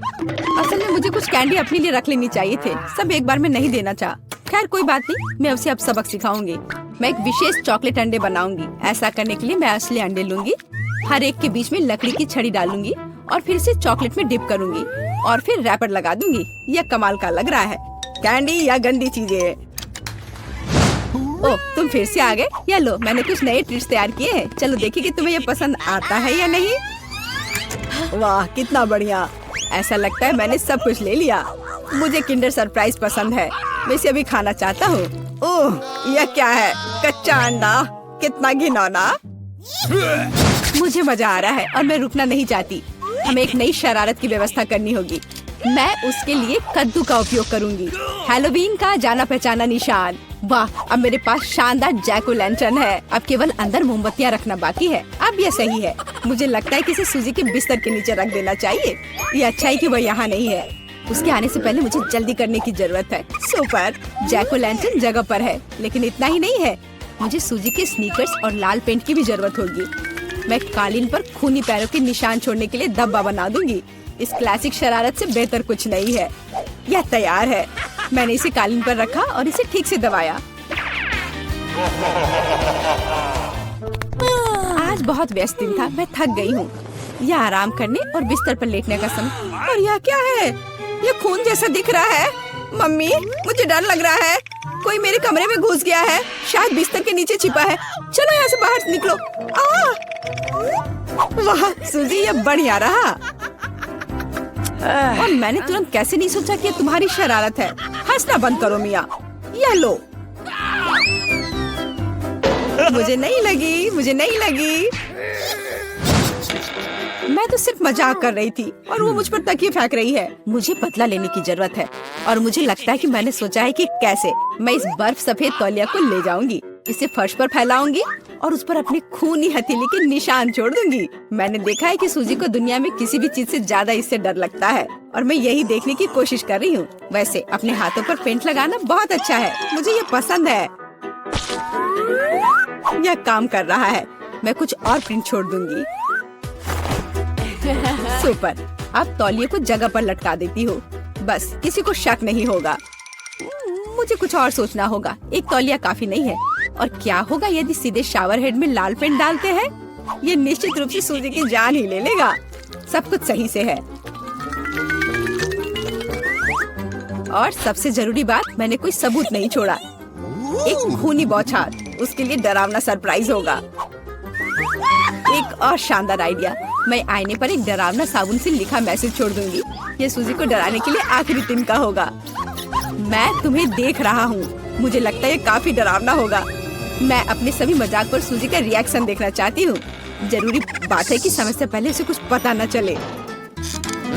असल में मुझे कुछ कैंडी अपने लिए रख लेनी चाहिए थे, सब एक बार में नहीं देना चाहा। खैर कोई बात नहीं, मैं उसे अब सबक सिखाऊंगी। मैं एक विशेष चॉकलेट अंडे बनाऊंगी। ऐसा करने के लिए मैं असली अंडे लूंगी, हर एक के बीच में लकड़ी की छड़ी डालूंगी और फिर इसे चॉकलेट में डिप करूंगी और फिर रैपर लगा दूंगी। यह कमाल का लग रहा है। कैंडी या गंदी चीजें। ओह, तुम फिर से आ गए। या लो, मैंने कुछ नए ट्रिक्स तैयार किए हैं। चलो देखिए कि तुम्हें ये पसंद आता है या नहीं। वाह, कितना बढ़िया। ऐसा लगता है मैंने सब कुछ ले लिया। मुझे किंडर सरप्राइज पसंद है, मैं इसे अभी खाना चाहता हूँ। ओह, यह क्या है? कच्चा अंडा, कितना घिनौना। मुझे मजा आ रहा है और मैं रुकना नहीं चाहती। हमें एक नई शरारत की व्यवस्था करनी होगी। मैं उसके लिए कद्दू का उपयोग करूंगी, हैलोवीन का जाना पहचाना निशान। वाह, अब मेरे पास शानदार जैक ओ लैंटर्न है। अब केवल अंदर मोमबत्तियां रखना बाकी है। अब यह सही है। मुझे लगता है कि इसे सूजी के बिस्तर के नीचे रख देना चाहिए। ये अच्छा है कि वह यहाँ नहीं है। उसके आने से पहले मुझे जल्दी करने की जरूरत है। सुपर, जैक ओ लैंटर्न जगह पर है, लेकिन इतना ही नहीं है। मुझे सूजी के स्नीकर्स और लाल पेंट की भी जरूरत होगी। मैं कालीन पर खूनी पैरों के निशान छोड़ने के लिए धब्बा बना दूंगी। इस क्लासिक शरारत से बेहतर कुछ नहीं है। यह तैयार है। मैंने इसे कालीन पर रखा और इसे ठीक से दबाया। आज बहुत व्यस्त दिन था, मैं थक गई हूँ। यह आराम करने और बिस्तर पर लेटने का समय। और यह क्या है? यह खून जैसा दिख रहा है। मम्मी, मुझे डर लग रहा है। कोई मेरे कमरे में घुस गया है, शायद बिस्तर के नीचे छिपा है। चलो यहाँ से बाहर निकलो। वाह सूजी, यह बढ़िया रहा। और मैंने तुरंत कैसे नहीं सोचा कि ये तुम्हारी शरारत है। हंसना बंद करो मिया। यह लो। मुझे नहीं लगी। मैं तो सिर्फ मजाक कर रही थी और वो मुझ पर तकिए फेंक रही है। मुझे बदला लेने की जरूरत है और मुझे लगता है कि मैंने सोचा है कि कैसे। मैं इस बर्फ सफेद तौलिया को ले जाऊंगी, इसे फर्श पर फैलाऊंगी और उस पर अपने खूनी हथेली के निशान छोड़ दूंगी। मैंने देखा है कि सूजी को दुनिया में किसी भी चीज से ज्यादा इससे डर लगता है और मैं यही देखने की कोशिश कर रही हूँ। वैसे अपने हाथों पर पेंट लगाना बहुत अच्छा है, मुझे ये पसंद है। यह काम कर रहा है। मैं कुछ और प्रिंट छोड़ दूंगी। सुपर, अब तौलिए को जगह पर लटका देती हूँ, बस किसी को शक नहीं होगा। मुझे कुछ और सोचना होगा। एक तौलिया काफी नहीं है। और क्या होगा यदि सीधे शावर हेड में लाल पेंट डालते हैं? ये निश्चित रूप से सूजी की जान ही ले लेगा। सब कुछ सही से है। और सबसे जरूरी बात, मैंने कोई सबूत नहीं छोड़ा। एक खूनी बौछार, उसके लिए डरावना सरप्राइज होगा। एक और शानदार आइडिया, मैं आईने पर एक डरावना साबुन से लिखा मैसेज छोड़ दूंगी। ये सूजी को डराने के लिए आखिरी दिन का होगा। मैं तुम्हें देख रहा हूँ। मुझे लगता है ये काफी डरावना होगा। मैं अपने सभी मजाक पर सूजी का रिएक्शन देखना चाहती हूँ। जरूरी बात है कि समय से पहले उसे कुछ पता न चले।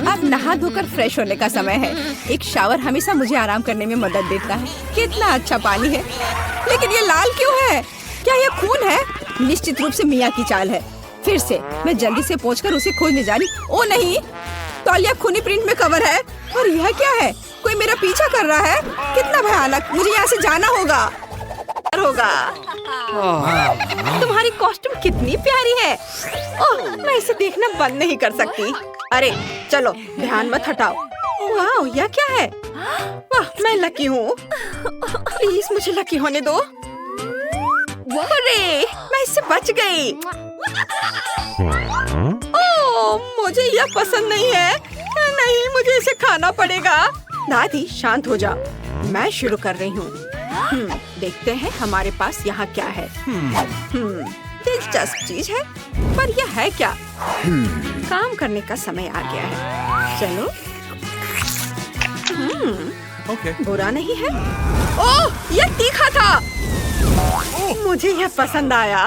अब नहा धोकर फ्रेश होने का समय है। एक शावर हमेशा मुझे आराम करने में मदद देता है। कितना अच्छा पानी है, लेकिन ये लाल क्यों है? क्या ये खून है? निश्चित रूप से मिया की चाल है। फिर से मैं जल्दी से पहुंचकर उसे खोजने जा रही। ओ नहीं, तौलिया खूनी प्रिंट में कवर है। और यह क्या है? कोई मेरा पीछा कर रहा है। कितना भयानक, मुझे यहाँ से जाना होगा। तुम्हारी कॉस्ट्यूम कितनी प्यारी है। ओह, मैं इसे देखना बंद नहीं कर सकती। अरे चलो, ध्यान मत हटाओ। वाह, यह क्या है? वाह, मैं लकी हूँ। प्लीज मुझे लकी होने दो। अरे, मैं इससे बच गई। ओह, मुझे यह पसंद नहीं है। नहीं, मुझे इसे खाना पड़ेगा। दादी शांत हो जाओ, मैं शुरू कर रही हूँ। देखते हैं हमारे पास यहाँ क्या है। दिलचस्प चीज है, पर यह है क्या? काम करने का समय आ गया है। चलो। बुरा नहीं है। ओह, यह तीखा था। मुझे यह पसंद आया।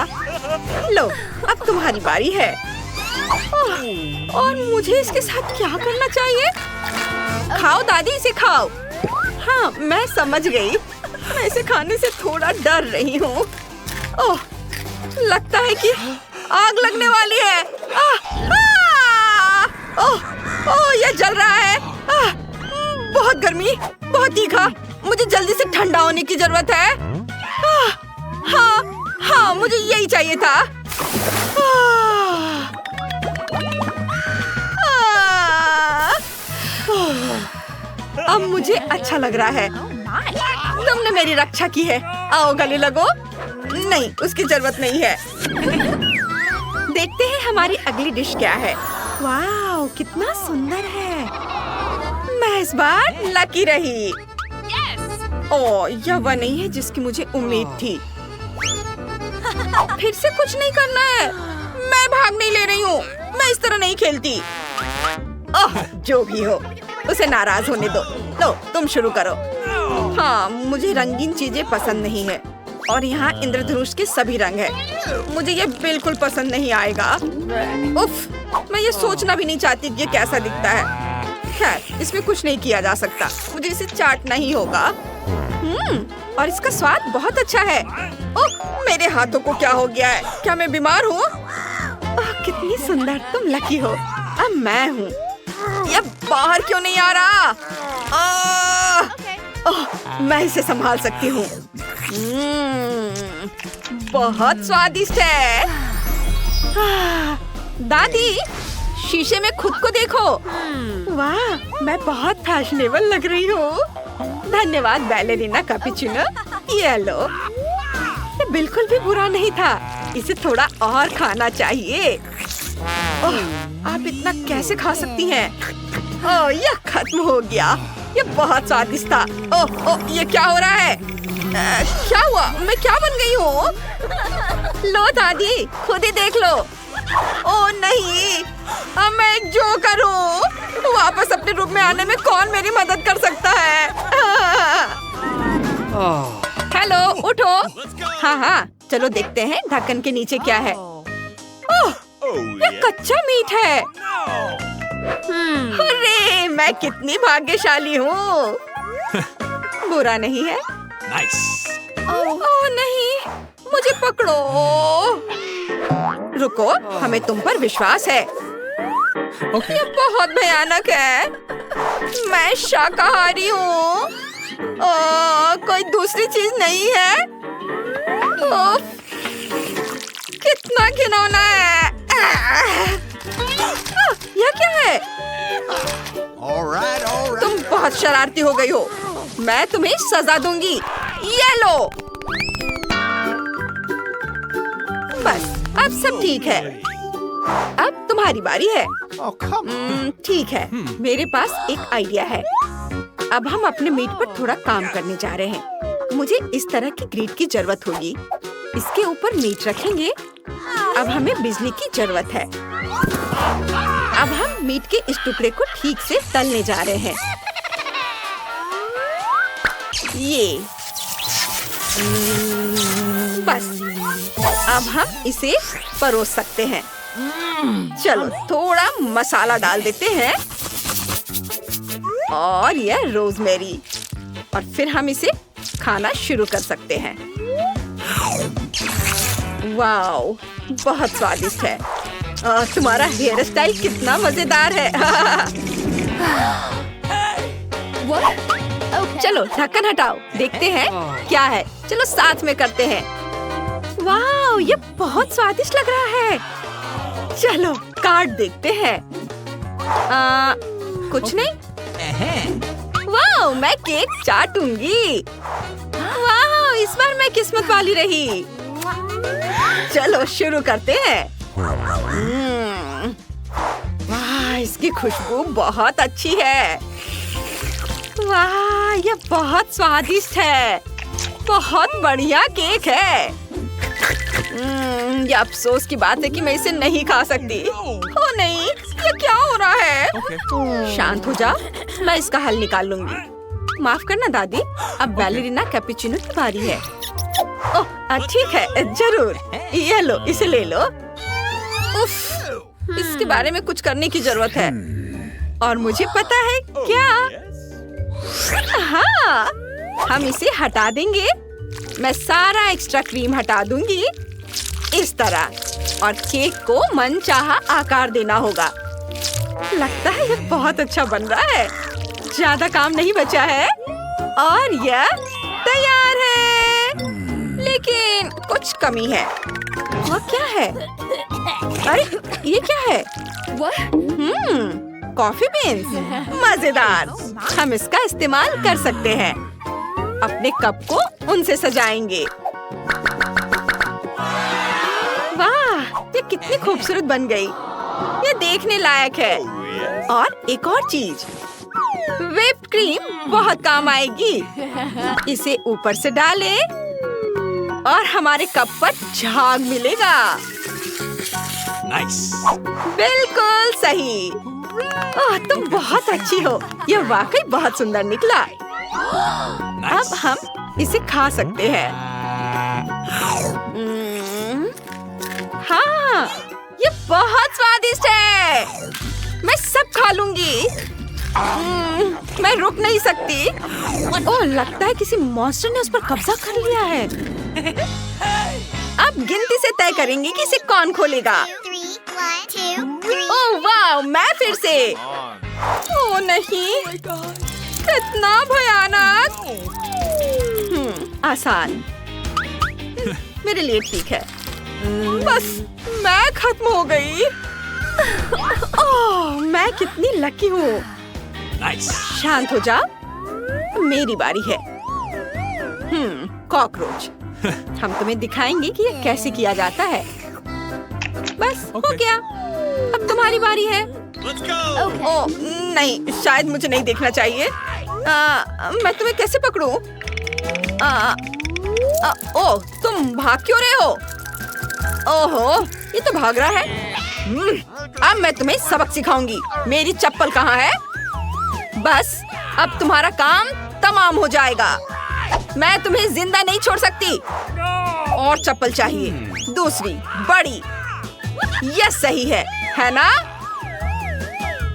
लो, अब तुम्हारी बारी है। और मुझे इसके साथ क्या करना चाहिए? खाओ दादी, इसे खाओ। हाँ, मैं समझ गई। मैं इसे खाने से थोड़ा डर रही हूँ। ओह, लगता है कि आग लगने वाली है। ओह, यह जल रहा है। बहुत गर्मी, बहुत तीखा। मुझे जल्दी से ठंडा होने की जरूरत है। हाँ, मुझे यही चाहिए था। अब मुझे अच्छा लग रहा है। तुमने मेरी रक्षा की है। आओ गले लगो। नहीं, उसकी जरूरत नहीं है। देखते हैं हमारी अगली डिश क्या है। वाह, कितना सुंदर है। मैं इस बार लकी रही। ओह, यह वह नहीं है जिसकी मुझे उम्मीद थी। फिर से कुछ नहीं करना है। मैं भाग नहीं ले रही हूँ। मैं इस तरह नहीं खेलती। ओह, जो भी हो, उसे नाराज होने दो। लो, तुम शुरू करो। हाँ, मुझे रंगीन चीजें पसंद नहीं है। और यहाँ इंद्रधनुष के सभी रंग है। मुझे ये बिल्कुल पसंद नहीं आएगा। उफ, मैं ये सोचना भी नहीं चाहती कि ये कैसा दिखता है। खैर, इसमें कुछ नहीं किया जा सकता। मुझे इसे चाटना ही होगा। और इसका स्वाद बहुत अच्छा है। ओह, मेरे हाथों को क्या हो गया है? क्या मैं बीमार हूँ? कितनी सुंदर, तुम लकी हो। अब मैं हूँ। ये बाहर क्यों नहीं आ रहा? ओह, मैं इसे संभाल सकती हूँ। बहुत स्वादिष्ट है। दादी, शीशे में खुद को देखो। वाह, मैं बहुत फैशनेबल लग रही हूँ। धन्यवाद बैलेरिना कैपुचिनो। ये लो। ये बिल्कुल भी बुरा नहीं था। इसे थोड़ा और खाना चाहिए। ओह, आप इतना कैसे खा सकती हैं? ओह, यह खत्म हो गया। ये बहुत स्वादिष्ट था। ओह, ये क्या हो रहा है? क्या हुआ? मैं क्या बन गई हूँ? लो दादी, खुद ही देख लो। ओह नहीं, अब मैं एक जोकर हूँ। वापस अपने रूप में आने में कौन मेरी मदद कर सकता है? हेलो, उठो। हाँ, चलो देखते हैं ढक्कन के नीचे क्या है। ओह, ये कच्चा मीट है। अरे, मैं कितनी भाग्यशाली हूँ। बुरा नहीं है। ओह नहीं, मुझे पकड़ो। रुको, हमें तुम पर विश्वास है। ये बहुत भयानक है। मैं शाकाहारी हूँ। कोई दूसरी चीज नहीं है। कितना घिनौना है। यह क्या है? तुम बहुत शरारती हो गई हो। मैं तुम्हें सजा दूंगी। ये लो। बस, अब सब ठीक है। अब तुम्हारी बारी है। ठीक है, मेरे पास एक आइडिया है। अब हम अपने मीट पर थोड़ा काम करने जा रहे हैं। मुझे इस तरह की ग्रिड की जरूरत होगी। इसके ऊपर मीट रखेंगे। अब हमें बिजली की जरूरत है। अब हम मीट के इस टुकड़े को ठीक से तलने जा रहे हैं। ये बस, अब हम इसे परोस सकते हैं। चलो, थोड़ा मसाला डाल देते हैं और यह रोजमेरी, और फिर हम इसे खाना शुरू कर सकते हैं। वाओ, बहुत स्वादिष्ट है। तुम्हारा हेयर स्टाइल कितना मजेदार है। चलो, ढक्कन हटाओ, देखते हैं क्या है। चलो साथ में करते हैं। वाह, ये बहुत स्वादिष्ट लग रहा है। चलो काट देखते हैं। कुछ नहीं। वाह, मैं केक चाटूंगी। वाह, इस बार मैं किस्मत वाली रही। चलो शुरू करते हैं। वाह, इसकी खुशबू बहुत अच्छी है। वाह, ये बहुत स्वादिष्ट है। बहुत बढ़िया केक है। ये अफसोस की बात है कि मैं इसे नहीं खा सकती। ओ नहीं, ये क्या हो रहा है? शांत हो जा, मैं इसका हल निकाल लूंगी। माफ करना दादी, अब बैलेरिना कैपुचिनो की बारी है। ओह ठीक है, जरूर। ये लो, इसे ले लो। उफ, इसके बारे में कुछ करने की जरूरत है। और मुझे पता है क्या? हाँ, हम इसे हटा देंगे। मैं सारा एक्स्ट्रा क्रीम हटा दूंगी इस तरह, और केक को मनचाहा आकार देना होगा। लगता है ये बहुत अच्छा बन रहा है। ज्यादा काम नहीं बचा है और यह तैयार है। लेकिन कुछ कमी है। वो क्या है? अरे ये क्या है? कॉफी बीन्स, मजेदार। हम इसका इस्तेमाल कर सकते हैं। अपने कप को उनसे सजाएंगे। वाह, ये कितनी खूबसूरत बन गई। ये देखने लायक है। और एक और चीज, व्हिप्ड क्रीम बहुत काम आएगी। इसे ऊपर से डालें और हमारे कप पर झाग मिलेगा। Nice. बिल्कुल सही। ओह, तुम बहुत अच्छी हो। यह वाकई बहुत सुंदर निकला। अब हम इसे खा सकते हैं। हाँ, ये बहुत स्वादिष्ट है। मैं सब खा लूंगी। मैं रुक नहीं सकती। ओह, लगता है किसी मॉन्स्टर ने उस पर कब्जा कर लिया है। अब गिनती से तय करेंगे कि इसे कौन खोलेगा। 3, 1, 2, 3. ओह वाह, मैं फिर से। ओह नहीं, इतना भयानक। आसान। मेरे लिए ठीक है। बस मैं खत्म हो गई। ओह, मैं कितनी लकी हूँ। Nice. शांत हो जा, मेरी बारी है। कॉकरोच। हम तुम्हें दिखाएंगे कि ये कैसे किया जाता है। बस हो गया। अब तुम्हारी बारी है। Let's go. ओह नहीं, शायद मुझे नहीं देखना चाहिए। मैं तुम्हें कैसे पकड़ूं? ओह, तुम भाग क्यों रहे हो? ओहो, ये तो भाग रहा है। अब मैं तुम्हें सबक सिखाऊंगी। मेरी चप्पल कहाँ है? बस अब तुम्हारा काम तमाम हो जाएगा। मैं तुम्हें जिंदा नहीं छोड़ सकती। और चप्पल चाहिए, दूसरी बड़ी। यह सही है ना?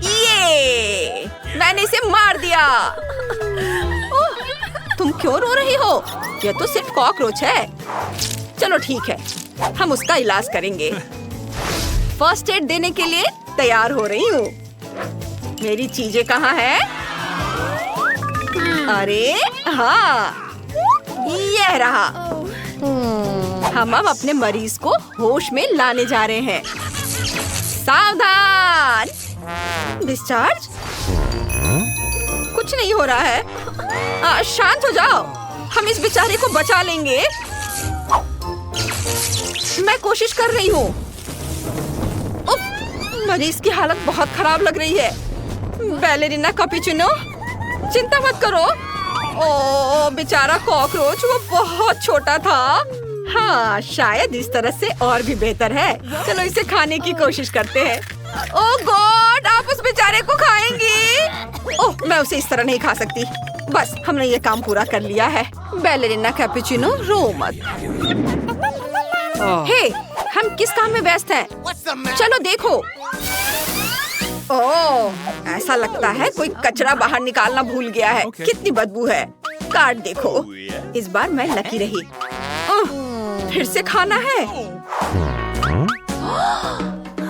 ये मैंने इसे मार दिया। ओह, तुम क्यों रो रही हो? यह तो सिर्फ कॉकरोच है। चलो ठीक है, हम उसका इलाज करेंगे। फर्स्ट एड देने के लिए तैयार हो रही हूँ। मेरी चीजें कहाँ हैं? अरे हाँ, यह रहा। हम अब अपने मरीज को होश में लाने जा रहे हैं। सावधान! डिस्चार्ज? कुछ नहीं हो रहा है। शांत हो जाओ, हम इस बेचारे को बचा लेंगे। मैं कोशिश कर रही हूँ। मरीज की हालत बहुत खराब लग रही है। बैलेरिना कैपुचिनो, चिंता मत करो। ओह, बेचारा कॉकरोच, वो बहुत छोटा था। हाँ, शायद इस तरह से और भी बेहतर है। चलो इसे खाने की कोशिश करते हैं। ओह गॉड, आप उस बेचारे को खाएंगी? ओह, मैं उसे इस तरह नहीं खा सकती। बस हमने ये काम पूरा कर लिया है। बैलेरिना कैपुचिनो, रो मत। हे, हम किस काम में व्यस्त हैं? चलो देखो। ओह, ऐसा लगता है कोई कचरा बाहर निकालना भूल गया है। कितनी बदबू है। कार्ड देखो। इस बार मैं लकी रही। फिर से खाना है।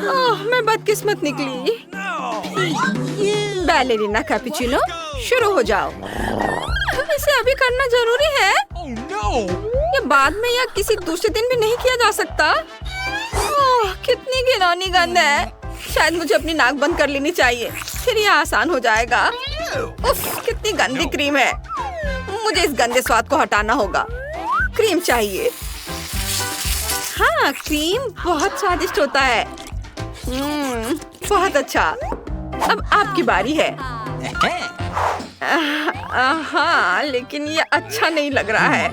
ओह, मैं बदकिस्मत निकली। बैलेरिना कैपुचिनो, शुरू हो जाओ। इसे अभी करना जरूरी है। Oh no. ये बाद में या किसी दूसरे दिन भी नहीं किया जा सकता। ओह, कितनी घिनौनी गंध है। शायद मुझे अपनी नाक बंद कर लेनी चाहिए, फिर ये आसान हो जाएगा। उफ, कितनी गंदी क्रीम है। मुझे इस गंदे स्वाद को हटाना होगा। क्रीम चाहिए। हाँ, क्रीम बहुत स्वादिष्ट होता है। बहुत अच्छा। अब आपकी बारी है। हाँ, लेकिन ये अच्छा नहीं लग रहा है।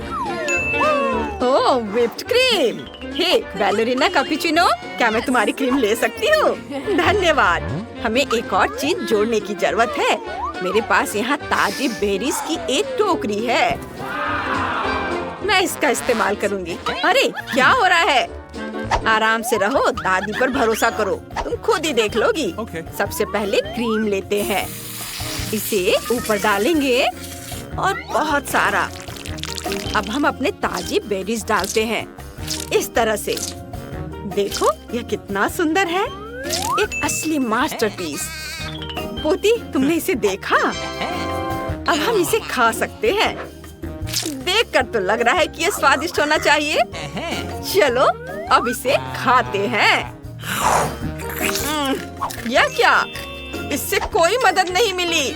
ओह, व्हिप्ड क्रीम। हे बैलरीना कैपुचिनो, क्या मैं तुम्हारी क्रीम ले सकती हूँ? धन्यवाद। हमें एक और चीज जोड़ने की जरूरत है। मेरे पास यहाँ ताजी बेरीज की एक टोकरी है। मैं इसका इस्तेमाल करूँगी। अरे क्या हो रहा है? आराम से रहो, दादी पर भरोसा करो, तुम खुद ही देख लोगी। सबसे पहले क्रीम लेते हैं, इसे ऊपर डालेंगे और बहुत सारा। अब हम अपने ताजी बेरीज डालते हैं इस तरह से। देखो यह कितना सुंदर है, एक असली मास्टरपीस। पोती, तुमने इसे देखा? अब हम इसे खा सकते हैं। देखकर तो लग रहा है कि ये स्वादिष्ट होना चाहिए। चलो अब इसे खाते हैं। यह क्या? इससे कोई मदद नहीं मिली।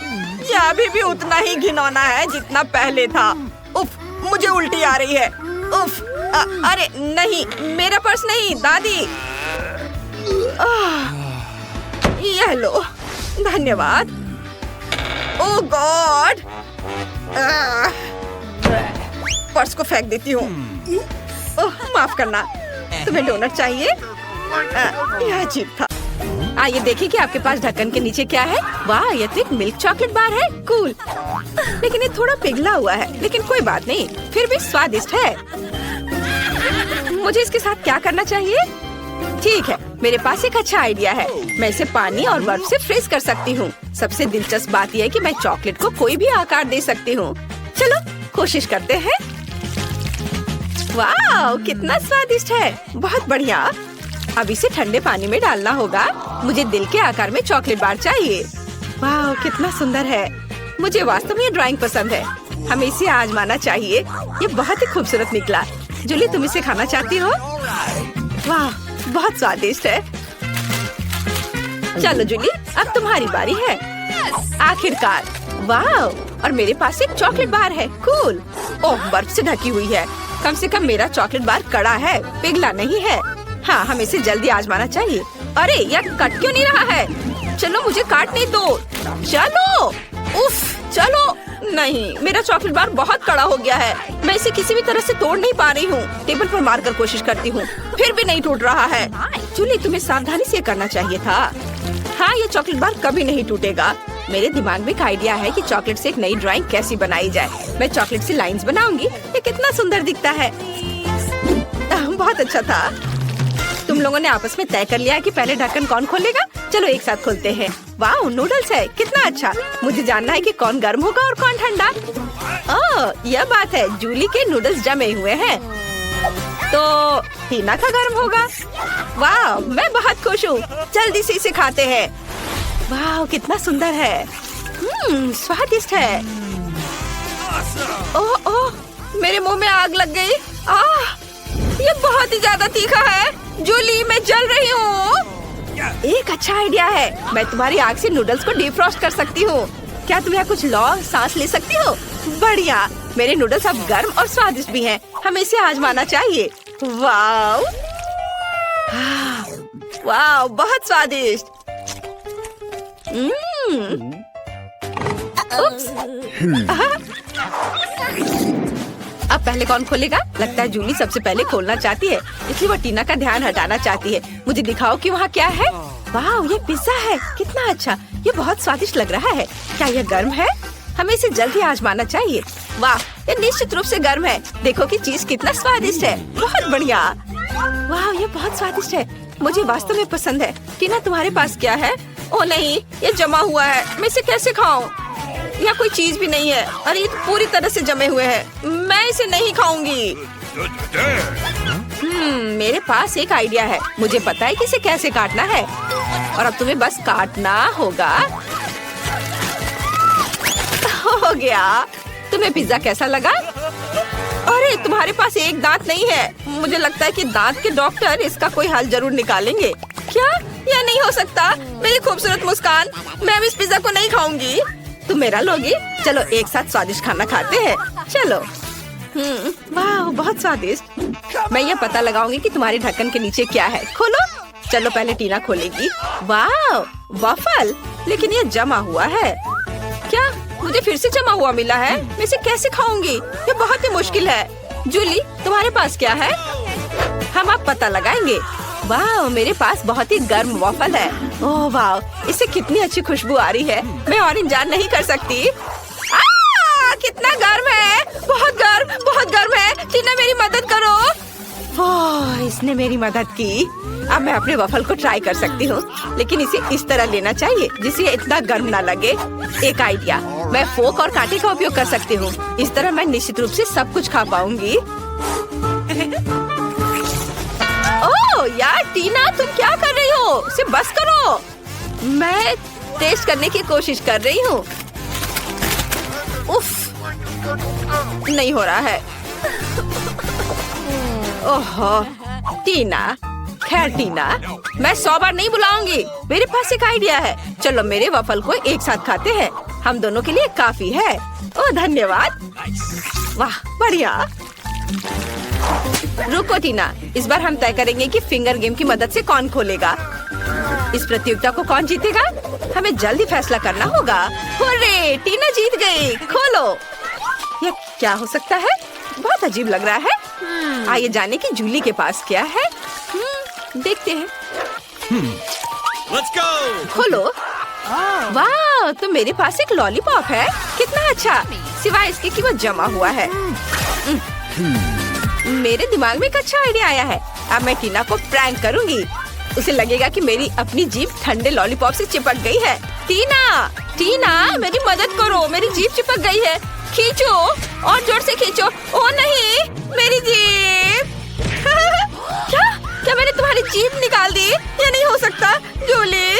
यह अभी भी उतना ही घिनौना है जितना पहले था। उफ, मुझे उल्टी आ रही है। उफ, अरे नहीं, मेरा पर्स नहीं, दादी। यह लो, धन्यवाद। ओह गॉड, पर्स को फेंक देती हूँ। ओह, माफ करना। तुम्हें डोनट चाहिए? यह अजीब था। आइए देखिए कि आपके पास ढक्कन के नीचे क्या है। वाह, यह तो एक मिल्क चॉकलेट बार है। कूल, लेकिन ये थोड़ा पिघला हुआ है, लेकिन कोई बात नहीं, फिर भी स्वादिष्ट है। मुझे इसके साथ क्या करना चाहिए? ठीक है, मेरे पास एक अच्छा आइडिया है। मैं इसे पानी और बर्फ से फ्रीज कर सकती हूँ। सबसे दिलचस्प बात यह है कि मैं चॉकलेट को कोई भी आकार दे सकती हूँ। चलो कोशिश करते हैं। वाह, कितना स्वादिष्ट है। बहुत बढ़िया। अब इसे ठंडे पानी में डालना होगा। मुझे दिल के आकार में चॉकलेट बार चाहिए। वाह, कितना सुंदर है। मुझे वास्तव में ये ड्राइंग पसंद है। हमें इसे आजमाना चाहिए। ये बहुत ही खूबसूरत निकला। जूली, तुम इसे खाना चाहती हो? वाह, बहुत स्वादिष्ट है। चलो जूली, अब तुम्हारी बारी है। आखिरकार। वाह, और मेरे पास एक चॉकलेट बार है। कूल। ओह, बर्फ से ढकी हुई है। कम से कम मेरा चॉकलेट बार कड़ा है, पिघला नहीं है। हाँ, हमें इसे जल्दी आजमाना चाहिए। अरे यह कट क्यों नहीं रहा है? चलो मुझे काटने दो। चलो। उफ, चलो। नहीं, मेरा चॉकलेट बार बहुत कड़ा हो गया है। मैं इसे किसी भी तरह से तोड़ नहीं पा रही हूँ। टेबल पर मारकर कोशिश करती हूँ, फिर भी नहीं टूट रहा है। जूली, तुम्हें सावधानी से करना चाहिए था। हाँ, ये चॉकलेट बार कभी नहीं टूटेगा। मेरे दिमाग में एक आइडिया है कि चॉकलेट से एक नई ड्राइंग कैसी बनाई जाए। मैं चॉकलेट से लाइंस बनाऊंगी। ये कितना सुंदर दिखता है। बहुत अच्छा था। तुम लोगों ने आपस में तय कर लिया कि पहले ढक्कन कौन खोलेगा? चलो एक साथ खोलते हैं। वाह, नूडल्स है। कितना अच्छा। मुझे जानना है कि कौन गर्म होगा और कौन ठंडा। ओह, यह बात है। जूली के नूडल्स जमे हुए हैं, तो टीना का गर्म होगा। वाह, मैं बहुत खुश हूँ। जल्दी से इसे खाते हैं। वाह, कितना सुंदर है। स्वादिष्ट है। ओह ओह, मेरे मुंह में आग लग गई। ये बहुत ही ज्यादा तीखा है। जूली, मैं जल रही हूँ। एक अच्छा आइडिया है। मैं तुम्हारी आग से नूडल्स को डीफ्रॉस्ट कर सकती हूँ। क्या तुम यहाँ कुछ लो, सांस ले सकती हो? बढ़िया, मेरे नूडल्स अब गर्म और स्वादिष्ट भी हैं। हमें इसे आजमाना चाहिए। वाव, वाव, बहुत स्वादिष्ट। अब पहले कौन खोलेगा? लगता है जूली सबसे पहले खोलना चाहती है, इसलिए वो टीना का ध्यान हटाना चाहती है। मुझे दिखाओ कि वहाँ क्या है। वाह, ये पिज्जा है। कितना अच्छा। ये बहुत स्वादिष्ट लग रहा है। क्या यह गर्म है? हमें इसे जल्दी आजमाना चाहिए। वाह, ये निश्चित रूप से गर्म है। देखो कि चीज कितना स्वादिष्ट है। बहुत बढ़िया। वाह, ये बहुत स्वादिष्ट है। मुझे वास्तव में पसंद है। टीना, तुम्हारे पास क्या है? ओ नहीं, ये जमा हुआ है। मैं इसे कैसे खाऊं? यहाँ कोई चीज भी नहीं है। अरे ये तो पूरी तरह से जमे हुए हैं। मैं इसे नहीं खाऊंगी। मेरे पास एक आइडिया है। मुझे पता है कि इसे कैसे काटना है, और अब तुम्हें बस काटना होगा। हो गया। तुम्हें पिज्जा कैसा लगा? अरे तुम्हारे पास एक दांत नहीं है। मुझे लगता है कि दांत के डॉक्टर इसका कोई हल जरूर निकालेंगे। क्या? यह नहीं हो सकता। मेरी खूबसूरत मुस्कान, मैं अब इस पिज्जा को नहीं खाऊंगी। तुम मेरा लोगी? चलो एक साथ स्वादिष्ट खाना खाते हैं। चलो। वाह, बहुत स्वादिष्ट। मैं ये पता लगाऊंगी कि तुम्हारे ढक्कन के नीचे क्या है। खोलो। चलो पहले टीना खोलेगी। वाह, वॉफल, लेकिन ये जमा हुआ है। क्या मुझे फिर से जमा हुआ मिला है? मैं इसे कैसे खाऊंगी? ये बहुत ही मुश्किल है। जूली, तुम्हारे पास क्या है? हम अब पता लगाएंगे। वाह, मेरे पास बहुत ही गर्म वॉफल है। ओह वाह, इससे कितनी अच्छी खुशबू आ रही है। मैं और इंतजार नहीं कर सकती। कितना गर्म है, बहुत गर्म है। टीना मेरी मदद करो। ओह, इसने मेरी मदद की। अब मैं अपने वॉफल को ट्राई कर सकती हूँ, लेकिन इसे इस तरह लेना चाहिए जिससे ये इतना गर्म ना लगे। एक आइडिया, मैं फोक और कांटे का उपयोग कर सकती हूँ। इस तरह मैं निश्चित रूप से सब कुछ खा पाऊंगी। ओह यार टीना, तुम क्या कर रही हो? इसे बस करो। मैं टेस्ट करने की कोशिश कर रही हूँ। उफ, नहीं हो रहा है। ओह टीना, खैर टीना, मैं 100 बार नहीं बुलाऊंगी। मेरे पास एक आइडिया है। चलो मेरे वफल को एक साथ खाते हैं। हम दोनों के लिए काफी है। ओह धन्यवाद। वाह बढ़िया। रुको टीना, इस बार हम तय करेंगे कि फिंगर गेम की मदद से कौन खोलेगा। इस प्रतियोगिता को कौन जीतेगा, हमें जल्दी फैसला करना होगा। हुर्रे, टीना जीत गई। खोलो। यह क्या हो सकता है? बहुत अजीब लग रहा है। आइए जाने कि जूली के पास क्या है। देखते हैं। Let's go. खोलो। वाह, तो मेरे पास एक लॉलीपॉप है। कितना अच्छा, सिवाय इसके कि वो जमा हुआ है। मेरे दिमाग में एक अच्छा आइडिया आया है। अब मैं टीना को प्रैंक करूंगी। उसे लगेगा कि मेरी अपनी जीभ ठंडे लॉलीपॉप से चिपक गई है। टीना, मेरी मदद करो। मेरी जीभ चिपक गई है। खींचो, और जोर से खींचो। ओ नहीं, मेरी जीभ। क्या मैंने तुम्हारी जीभ निकाल दी? ये नहीं हो सकता। जूली,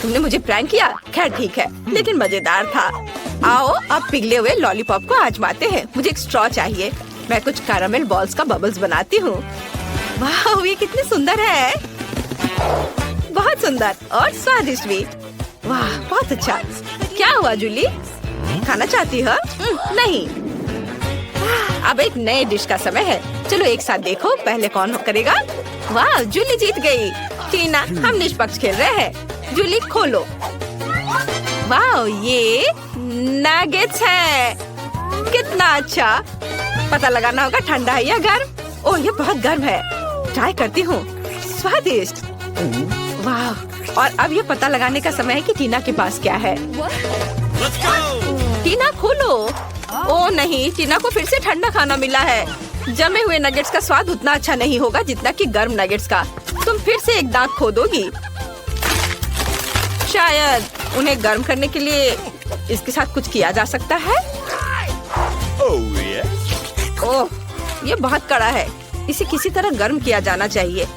तुमने मुझे प्रैंक किया। खैर ठीक है, लेकिन मजेदार था। आओ अब पिघले हुए लॉलीपॉप को आजमाते हैं। मुझे एक स्ट्रॉ चाहिए। मैं कुछ कैरामेल बॉल्स का बबल्स बनाती हूँ। वाह, ये कितनी सुंदर है। बहुत सुंदर और स्वादिष्ट भी। वाह बहुत अच्छा। क्या हुआ जूली, खाना चाहती हो? नहीं। अब एक नए डिश का समय है। चलो एक साथ देखो पहले कौन करेगा। वाह, जूली जीत गई। टीना, हम निष्पक्ष खेल रहे हैं। जूली खोलो। वाह, ये नगेट्स है। कितना अच्छा। पता लगाना होगा ठंडा है या गर्म। ओह ये बहुत गर्म है। ट्राई करती हूँ। स्वादिष्ट। वाह, और अब ये पता लगाने का समय है कि टीना के पास क्या है। Let's go. टीना खोलो। ओ नहीं, टीना को फिर से ठंडा खाना मिला है। जमे हुए नगेट्स का स्वाद उतना अच्छा नहीं होगा जितना कि गर्म नगेट्स का। तुम फिर से एक दांत खोदोगी। शायद उन्हें गर्म करने के लिए इसके साथ कुछ किया जा सकता है। Oh yeah. ओह, ये बहुत कड़ा है। इसे किसी तरह गर्म किया जाना चाहिए।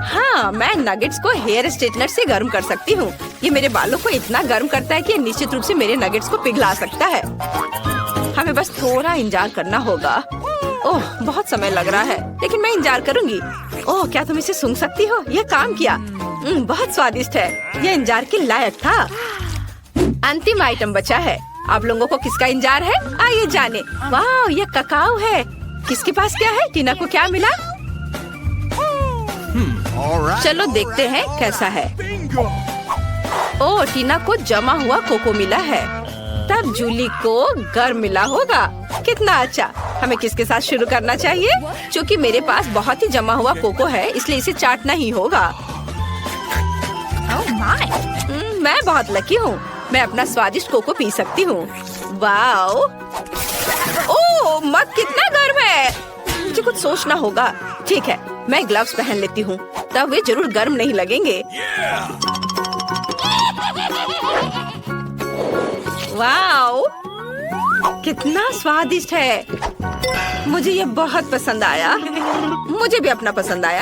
हाँ, मैं नगेट्स को हेयर स्ट्रेटनर से गर्म कर सकती हूँ। ये मेरे बालों को इतना गर्म करता है कि निश्चित रूप से मेरे नगेट्स को पिघला सकता है। हमें बस थोड़ा इंतजार करना होगा। ओह बहुत समय लग रहा है, लेकिन मैं इंतजार करूंगी। ओह क्या तुम इसे सूंघ सकती हो? यह काम किया। बहुत स्वादिष्ट है। यह इंतजार के लायक था। अंतिम आइटम बचा है। आप लोगों को किसका इंतजार है? आइए जाने। वाह, यह ककाओ है। किसके पास क्या है? टीना को क्या मिला? All right. चलो देखते हैं कैसा है। Bingo. ओह, टीना को जमा हुआ कोको मिला है। तब जूली को गर्म मिला होगा। कितना अच्छा। हमें किसके साथ शुरू करना चाहिए? क्योंकि मेरे पास बहुत ही जमा हुआ कोको है, इसलिए इसे चाटना ही होगा। मैं बहुत लकी हूँ। मैं अपना स्वादिष्ट कोको पी सकती हूँ। वाओ! ओह, मग कितना गर्म है। मुझे कुछ सोचना होगा। ठीक है, मैं ग्लव्स पहन लेती हूँ, तब वे जरूर गर्म नहीं लगेंगे। वाओ! कितना स्वादिष्ट है। मुझे ये बहुत पसंद आया। मुझे भी अपना पसंद आया।